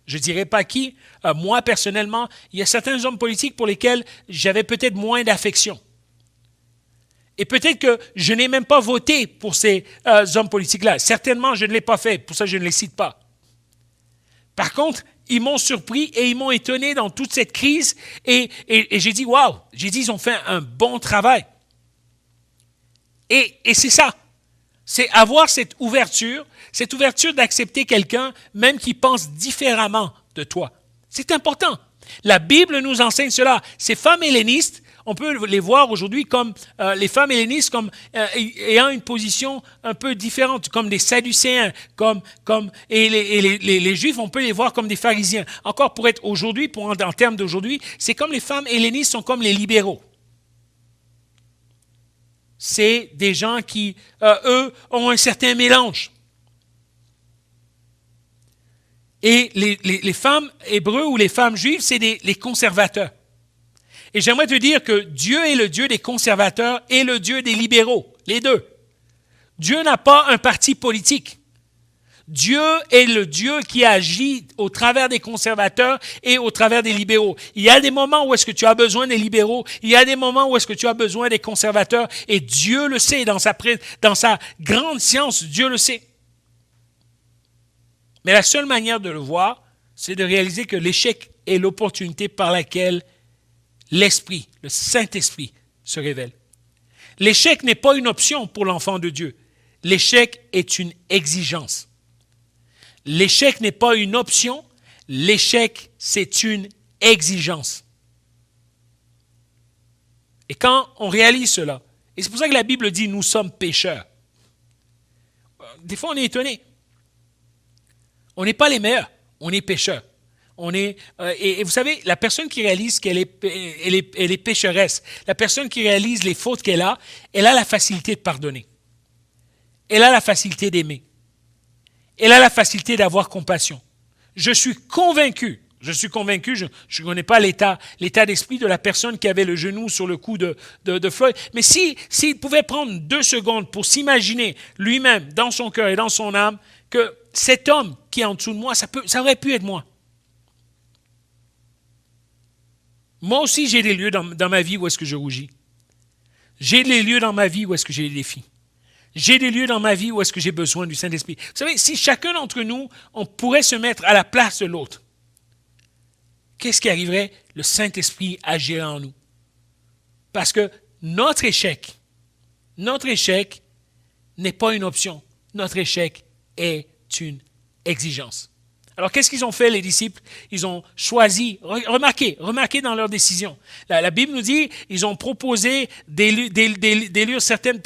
S1: Je ne dirais pas qui. Moi, personnellement, il y a certains hommes politiques pour lesquels j'avais peut-être moins d'affection. Et peut-être que je n'ai même pas voté pour ces hommes politiques-là. Certainement, je ne l'ai pas fait. Pour ça, je ne les cite pas. Par contre, ils m'ont surpris et ils m'ont étonné dans toute cette crise. Et j'ai dit, waouh! J'ai dit, ils ont fait un bon travail. Et c'est ça. C'est avoir cette ouverture d'accepter quelqu'un, même qui pense différemment de toi. C'est important. La Bible nous enseigne cela. Ces femmes hellénistes, on peut les voir aujourd'hui comme les femmes hellénistes comme ayant une position un peu différente, comme des Sadducéens, et les Juifs, on peut les voir comme des pharisiens. Encore pour être aujourd'hui, en termes d'aujourd'hui, c'est comme les femmes hellénistes sont comme les libéraux. C'est des gens qui, eux, ont un certain mélange. Et les femmes hébreux ou les femmes juives, c'est les conservateurs. Et j'aimerais te dire que Dieu est le Dieu des conservateurs et le Dieu des libéraux, les deux. Dieu n'a pas un parti politique. Dieu est le Dieu qui agit au travers des conservateurs et au travers des libéraux. Il y a des moments où est-ce que tu as besoin des libéraux, il y a des moments où est-ce que tu as besoin des conservateurs, et Dieu le sait, dans sa grande science, Dieu le sait. Mais la seule manière de le voir, c'est de réaliser que l'échec est l'opportunité par laquelle l'Esprit, le Saint-Esprit, se révèle. L'échec n'est pas une option pour l'enfant de Dieu. L'échec est une exigence. L'échec n'est pas une option, l'échec, c'est une exigence. Et quand on réalise cela, et c'est pour ça que la Bible dit « nous sommes pécheurs », des fois on est étonné. On n'est pas les meilleurs, on est pécheurs. Et vous savez, la personne qui réalise qu'elle est pécheresse, la personne qui réalise les fautes qu'elle a la facilité de pardonner. Elle a la facilité d'aimer. Elle a la facilité d'avoir compassion. Je suis convaincu, je ne connais pas l'état d'esprit de la personne qui avait le genou sur le cou de Floyd, mais s'il pouvait prendre 2 secondes pour s'imaginer lui-même, dans son cœur et dans son âme, que cet homme qui est en dessous de moi, ça aurait pu être moi. Moi aussi, j'ai des lieux dans ma vie où est-ce que je rougis. J'ai des lieux dans ma vie où est-ce que j'ai des défis. J'ai des lieux dans ma vie où est-ce que j'ai besoin du Saint-Esprit. Vous savez, si chacun d'entre nous, on pourrait se mettre à la place de l'autre, qu'est-ce qui arriverait? Le Saint-Esprit agirait en nous. Parce que notre échec n'est pas une option. Notre échec est une exigence. Alors, qu'est-ce qu'ils ont fait, les disciples? Ils ont choisi, remarquez dans leur décision. La Bible nous dit, ils ont proposé d'élire certaines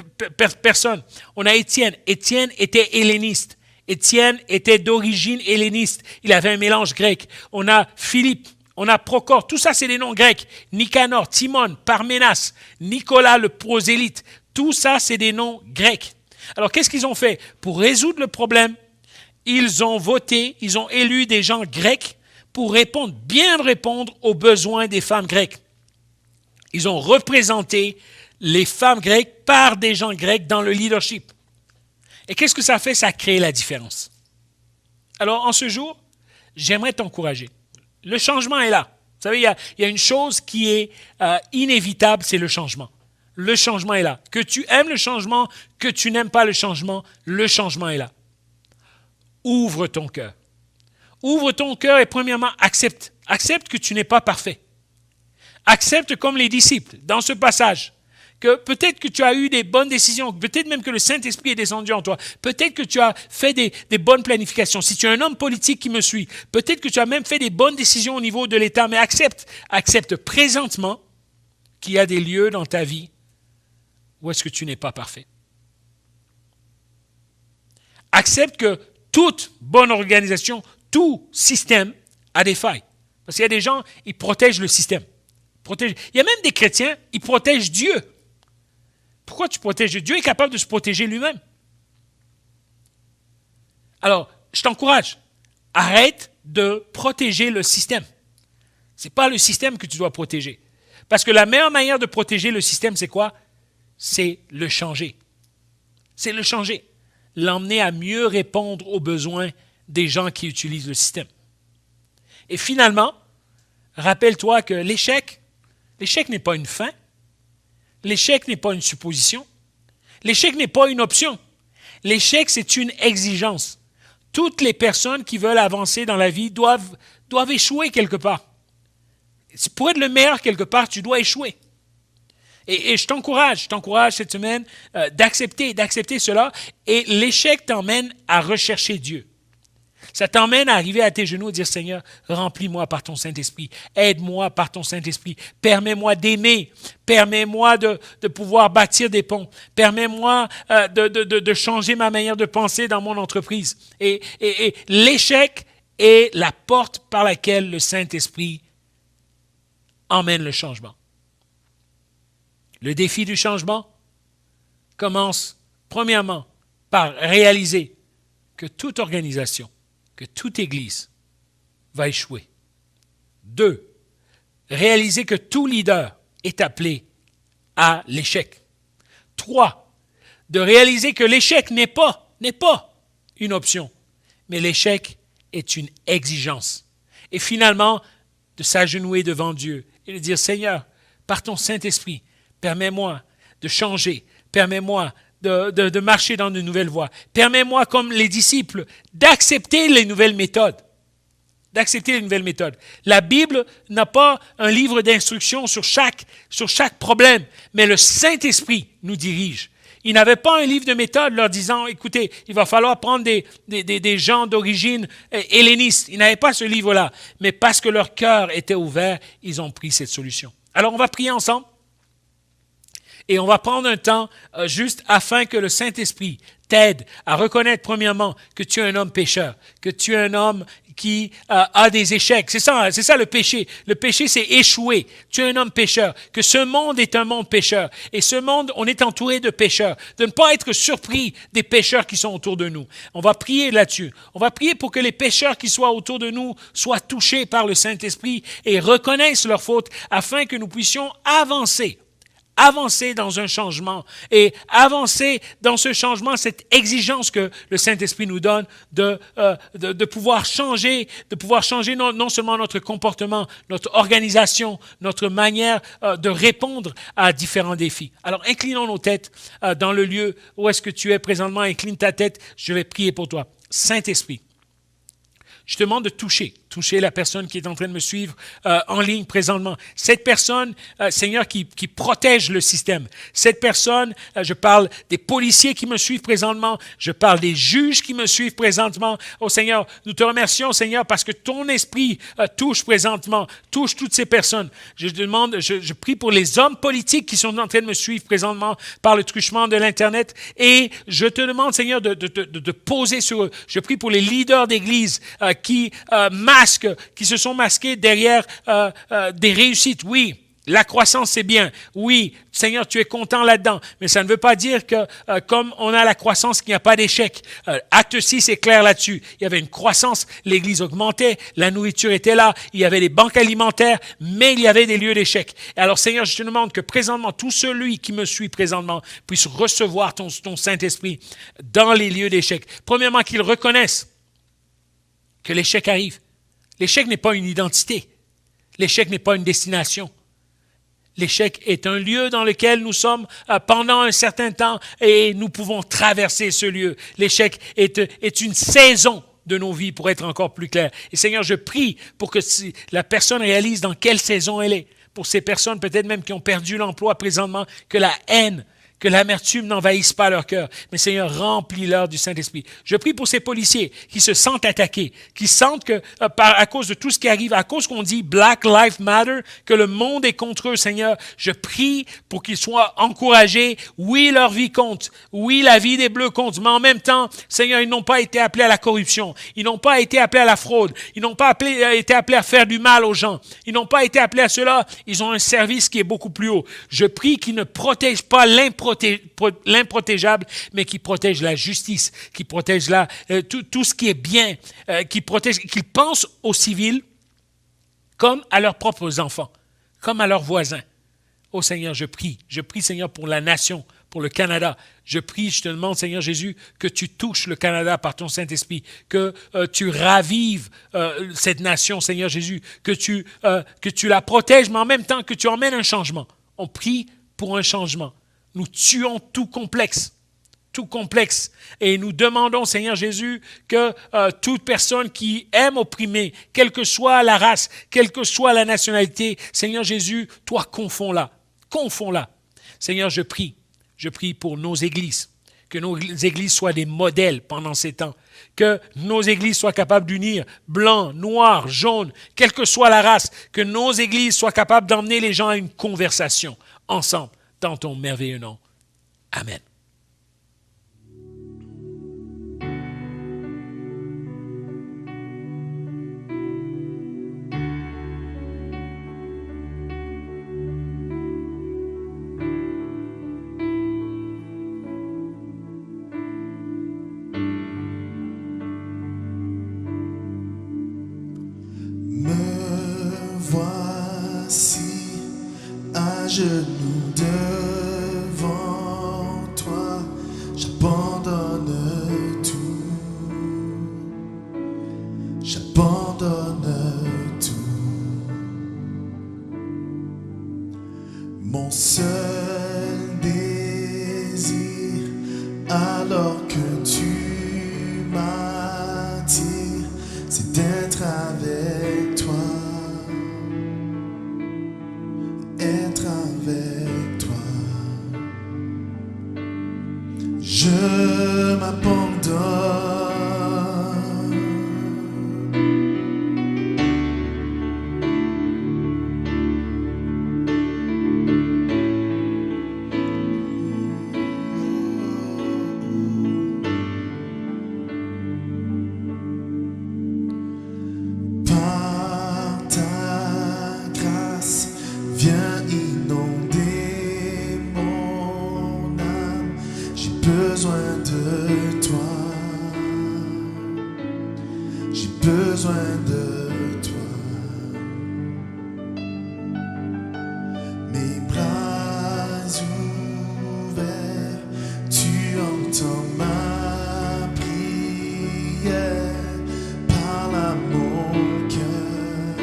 S1: personnes. On a Étienne. Étienne était helléniste. Étienne était d'origine helléniste. Il avait un mélange grec. On a Philippe. On a Procore. Tout ça, c'est des noms grecs. Nicanor, Timon, Parménas, Nicolas le prosélyte. Tout ça, c'est des noms grecs. Alors, qu'est-ce qu'ils ont fait? Pour résoudre le problème, ils ont voté, ils ont élu des gens grecs pour bien répondre aux besoins des femmes grecques. Ils ont représenté les femmes grecques par des gens grecs dans le leadership. Et qu'est-ce que ça fait? Ça crée la différence. Alors, en ce jour, j'aimerais t'encourager. Le changement est là. Vous savez, il y a une chose qui est inévitable, c'est le changement. Le changement est là. Que tu aimes le changement, que tu n'aimes pas le changement est là. Ouvre ton cœur. Ouvre ton cœur et premièrement, accepte. Accepte que tu n'es pas parfait. Accepte comme les disciples dans ce passage que peut-être que tu as eu des bonnes décisions, peut-être même que le Saint-Esprit est descendu en toi, peut-être que tu as fait des bonnes planifications. Si tu es un homme politique qui me suit, peut-être que tu as même fait des bonnes décisions au niveau de l'État, mais accepte présentement qu'il y a des lieux dans ta vie où est-ce que tu n'es pas parfait. Accepte que toute bonne organisation, tout système a des failles. Parce qu'il y a des gens, ils protègent le système. Il y a même des chrétiens, ils protègent Dieu. Pourquoi tu protèges Dieu? Dieu est capable de se protéger lui-même. Alors, je t'encourage, arrête de protéger le système. Ce n'est pas le système que tu dois protéger. Parce que la meilleure manière de protéger le système, c'est quoi? C'est le changer. C'est le changer. L'emmener à mieux répondre aux besoins des gens qui utilisent le système. Et finalement, rappelle-toi que l'échec n'est pas une fin. L'échec n'est pas une supposition. L'échec n'est pas une option. L'échec, c'est une exigence. Toutes les personnes qui veulent avancer dans la vie doivent échouer quelque part. Pour être le meilleur quelque part, tu dois échouer. Et je t'encourage cette semaine d'accepter cela. Et l'échec t'emmène à rechercher Dieu. Ça t'emmène à arriver à tes genoux et dire, Seigneur, remplis-moi par ton Saint-Esprit. Aide-moi par ton Saint-Esprit. Permets-moi d'aimer. Permets-moi de pouvoir bâtir des ponts. Permets-moi de changer ma manière de penser dans mon entreprise. Et l'échec est la porte par laquelle le Saint-Esprit emmène le changement. Le défi du changement commence, premièrement, par réaliser que toute organisation, que toute église va échouer. 2, réaliser que tout leader est appelé à l'échec. 3, de réaliser que l'échec n'est pas une option, mais l'échec est une exigence. Et finalement, de s'agenouiller devant Dieu et de dire, Seigneur, par ton Saint-Esprit, permets-moi de changer, permets-moi de marcher dans de nouvelles voies. Permets-moi, comme les disciples, d'accepter les nouvelles méthodes. La Bible n'a pas un livre d'instructions sur chaque problème, mais le Saint-Esprit nous dirige. Il n'avait pas un livre de méthode leur disant, écoutez, il va falloir prendre des gens d'origine helléniste. Ils n'avaient pas ce livre-là. Mais parce que leur cœur était ouvert, ils ont pris cette solution. Alors, on va prier ensemble. Et on va prendre un temps juste afin que le Saint-Esprit t'aide à reconnaître premièrement que tu es un homme pécheur, que tu es un homme qui a des échecs. C'est ça le péché. Le péché, c'est échouer. Tu es un homme pécheur, que ce monde est un monde pécheur. Et ce monde, on est entouré de pécheurs. De ne pas être surpris des pécheurs qui sont autour de nous. On va prier là-dessus. On va prier pour que les pécheurs qui soient autour de nous soient touchés par le Saint-Esprit et reconnaissent leurs fautes afin que nous puissions avancer dans un changement et avancer dans ce changement, cette exigence que le Saint-Esprit nous donne de pouvoir changer, non seulement notre comportement, notre organisation, notre manière de répondre à différents défis. Alors, inclinons nos têtes dans le lieu où est-ce que tu es présentement. Incline ta tête, je vais prier pour toi. Saint-Esprit, je te demande de toucher la personne qui est en train de me suivre en ligne présentement. Cette personne, Seigneur, qui protège le système. Cette personne, je parle des policiers qui me suivent présentement. Je parle des juges qui me suivent présentement. Oh Seigneur, nous te remercions, Seigneur, parce que ton esprit touche toutes ces personnes. Je demande, je prie pour les hommes politiques qui sont en train de me suivre présentement par le truchement de l'Internet. Et je te demande, Seigneur, de poser sur eux. Je prie pour les leaders d'église qui se sont masqués derrière des réussites. Oui, la croissance, c'est bien. Oui, Seigneur, tu es content là-dedans. Mais ça ne veut pas dire que comme on a la croissance, qu'il n'y a pas d'échec. Acte 6 est clair là-dessus. Il y avait une croissance, l'Église augmentait, la nourriture était là, il y avait des banques alimentaires, mais il y avait des lieux d'échec. Et alors, Seigneur, je te demande que présentement, tout celui qui me suit présentement puisse recevoir ton Saint-Esprit dans les lieux d'échec. Premièrement, qu'il reconnaisse que l'échec arrive. L'échec n'est pas une identité. L'échec n'est pas une destination. L'échec est un lieu dans lequel nous sommes pendant un certain temps et nous pouvons traverser ce lieu. L'échec est une saison de nos vies, pour être encore plus clair. Et Seigneur, je prie pour que la personne réalise dans quelle saison elle est. Pour ces personnes peut-être même qui ont perdu l'emploi présentement, que la haine, que l'amertume n'envahisse pas leur cœur. Mais Seigneur, remplis-leur du Saint-Esprit. Je prie pour ces policiers qui se sentent attaqués, qui sentent que à cause de tout ce qui arrive, à cause qu'on dit Black Lives Matter, que le monde est contre eux, Seigneur. Je prie pour qu'ils soient encouragés. Oui, leur vie compte. Oui, la vie des Bleus compte. Mais en même temps, Seigneur, ils n'ont pas été appelés à la corruption. Ils n'ont pas été appelés à la fraude. Ils n'ont pas été appelés à faire du mal aux gens. Ils n'ont pas été appelés à cela. Ils ont un service qui est beaucoup plus haut. Je prie qu'ils ne protègent pas l'improtégeable, mais qui protège la justice, qui protège tout ce qui est bien, qui protège, qu'ils pensent aux civils comme à leurs propres enfants, comme à leurs voisins. Oh Seigneur, je prie Seigneur pour la nation, pour le Canada. Je prie, je te demande Seigneur Jésus, que tu touches le Canada par ton Saint-Esprit, que tu ravives cette nation Seigneur Jésus, que tu la protèges, mais en même temps que tu emmènes un changement. On prie pour un changement. Nous tuons tout complexe. Et nous demandons, Seigneur Jésus, que toute personne qui aime opprimer, quelle que soit la race, quelle que soit la nationalité, Seigneur Jésus, toi, confonds-la. Seigneur, je prie pour nos églises, que nos églises soient des modèles pendant ces temps, que nos églises soient capables d'unir blanc, noir, jaune, quelle que soit la race, que nos églises soient capables d'emmener les gens à une conversation ensemble, dans ton merveilleux nom. Amen.
S2: Voici à genoux devant toi, j'abandonne tout, mon seul désir, alors que tu m'attires, c'est d'être avec toi. Être avec toi, je m'abandonne. Par ta grâce, viens inonder mon âme, j'ai besoin de toi, j'ai besoin de toi. Mes bras ouverts, tu entends ma prière, parle à mon cœur,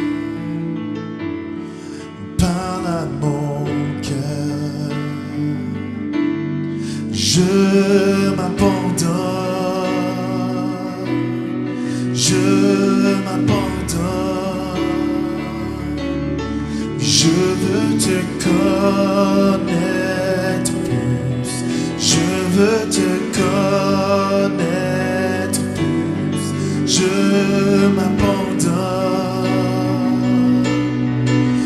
S2: parle à mon cœur. Je m'abandonne, je m'abandonne. Je veux te connaître plus, je veux te connaître plus. Je m'abandonne,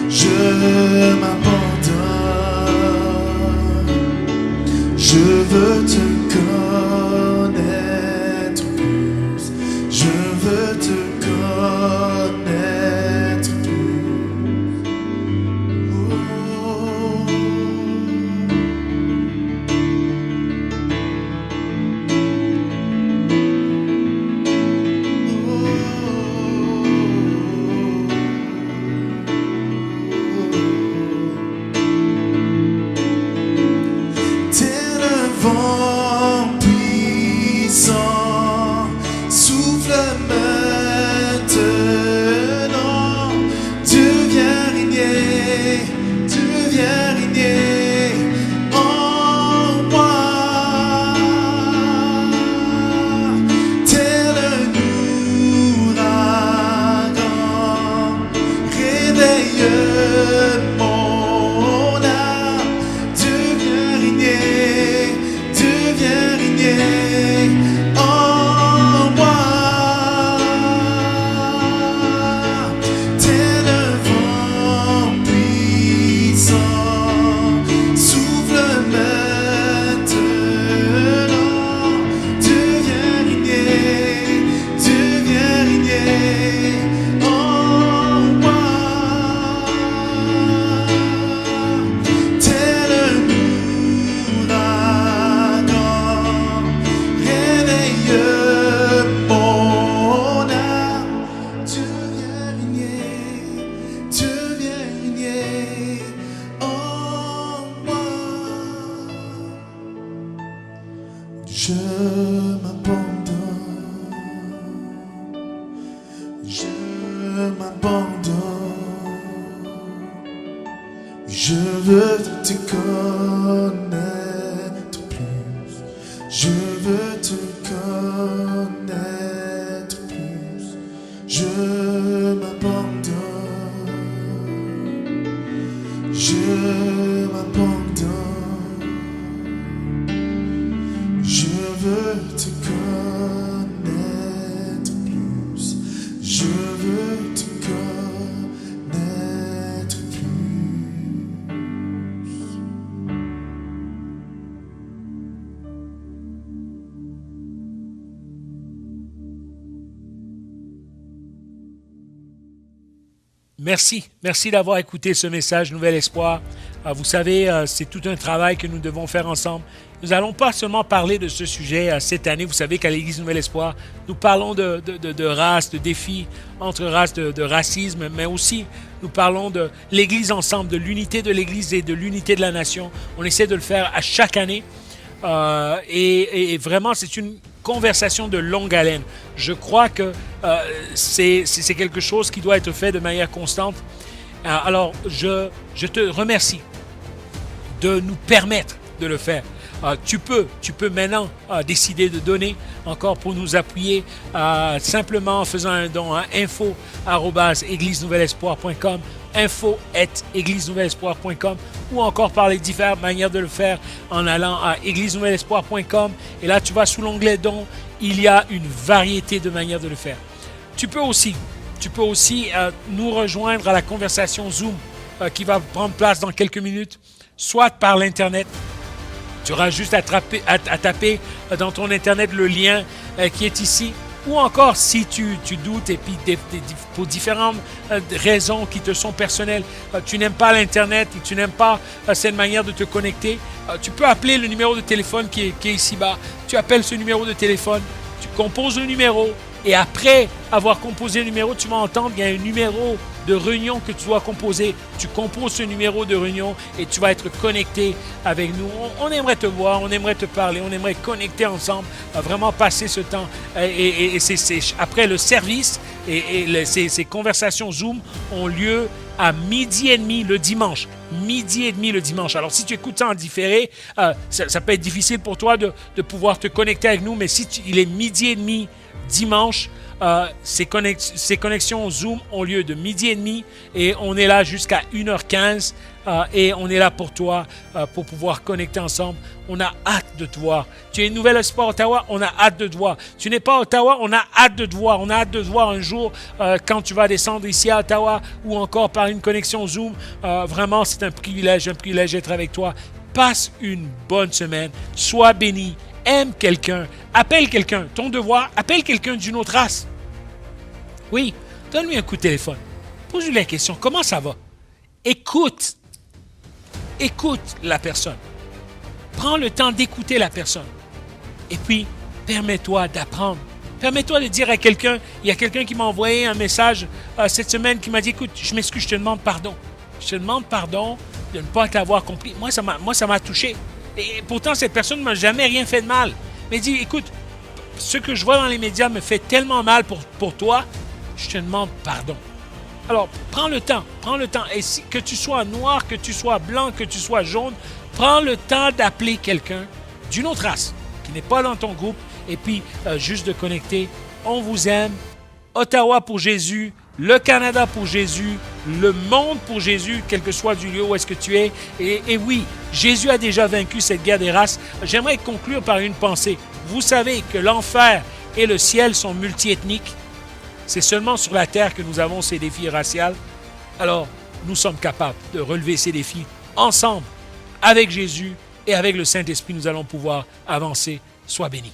S2: je m'abandonne. Je veux te connaître plus, je veux te connaître plus. Oh. T'es le vent puissant, souffle maintenant. Tu viens régner en moi. T'es le ouragan, réveille mon âme. Tu viens régner en moi. T'es le vent puissant, souffle maintenant. Tu viens régner en moi. m'abandonne. Je veux te connaître plus. Je veux te connaître plus. Je m'abandonne. Je m'abandonne. Je veux te connaître plus. Je veux te connaître plus.
S1: Merci d'avoir écouté ce message Nouvel Espoir. Vous savez, c'est tout un travail que nous devons faire ensemble. Nous n'allons pas seulement parler de ce sujet cette année. Vous savez qu'à l'Église Nouvel Espoir, nous parlons de race, de défis entre races, de racisme, mais aussi nous parlons de l'Église ensemble, de l'unité de l'Église et de l'unité de la nation. On essaie de le faire à chaque année. Et vraiment, c'est une conversation de longue haleine. Je crois que c'est quelque chose qui doit être fait de manière constante. Alors, je te remercie de nous permettre de le faire. Tu peux maintenant décider de donner encore pour nous appuyer simplement en faisant un don à info@églisenouvelespoir.com info@églisenouvelespoir.com ou encore par les diverses manières de le faire en allant à églisenouvelespoir.com et là tu vas sous l'onglet don, il y a une variété de manières de le faire. Tu peux aussi nous rejoindre à la conversation Zoom qui va prendre place dans quelques minutes, soit par l'internet. Tu auras juste à taper dans ton internet le lien qui est ici. Ou encore, si tu doutes et puis pour différentes raisons qui te sont personnelles, tu n'aimes pas l'Internet et tu n'aimes pas cette manière de te connecter, tu peux appeler le numéro de téléphone qui est ici-bas. Tu appelles ce numéro de téléphone, tu composes le numéro et après avoir composé le numéro, tu vas entendre qu'il y a un numéro de réunion que tu dois composer. Tu composes ce numéro de réunion et tu vas être connecté avec nous. On aimerait te voir, on aimerait te parler, on aimerait connecter ensemble, vraiment passer ce temps. Et c'est après le service et ces conversations Zoom ont lieu à 12h30 le dimanche. 12h30 le dimanche. Alors, si tu écoutes ça en différé, ça peut être difficile pour toi de pouvoir te connecter avec nous, mais si il est 12h30 dimanche, ces connexions Zoom ont lieu de 12h30 et on est là jusqu'à 1h15 et on est là pour toi pour pouvoir connecter ensemble. On a hâte de te voir. Tu es Nouvel Espoir Ottawa, on a hâte de te voir. Tu n'es pas à Ottawa, on a hâte de te voir. On a hâte de te voir un jour quand tu vas descendre ici à Ottawa ou encore par une connexion Zoom. Vraiment, c'est un privilège d'être avec toi. Passe une bonne semaine. Sois béni. Aime quelqu'un, appelle quelqu'un, ton devoir, appelle quelqu'un d'une autre race. Oui, donne-lui un coup de téléphone. Pose-lui la question, comment ça va? Écoute la personne. Prends le temps d'écouter la personne. Et puis, permets-toi d'apprendre. Permets-toi de dire à quelqu'un, il y a quelqu'un qui m'a envoyé un message cette semaine qui m'a dit, écoute, je m'excuse, je te demande pardon. Je te demande pardon de ne pas t'avoir compris. Moi, ça m'a touché. Et pourtant, cette personne ne m'a jamais rien fait de mal. Mais dit, écoute, ce que je vois dans les médias me fait tellement mal pour toi, je te demande pardon. Alors, prends le temps. Et que tu sois noir, que tu sois blanc, que tu sois jaune, prends le temps d'appeler quelqu'un d'une autre race, qui n'est pas dans ton groupe, et puis juste de connecter. On vous aime. Ottawa pour Jésus. Le Canada pour Jésus, le monde pour Jésus, quel que soit du lieu où est-ce que tu es. Et oui, Jésus a déjà vaincu cette guerre des races. J'aimerais conclure par une pensée. Vous savez que l'enfer et le ciel sont multiethniques. C'est seulement sur la terre que nous avons ces défis raciaux. Alors, nous sommes capables de relever ces défis ensemble, avec Jésus et avec le Saint-Esprit. Nous allons pouvoir avancer. Sois béni.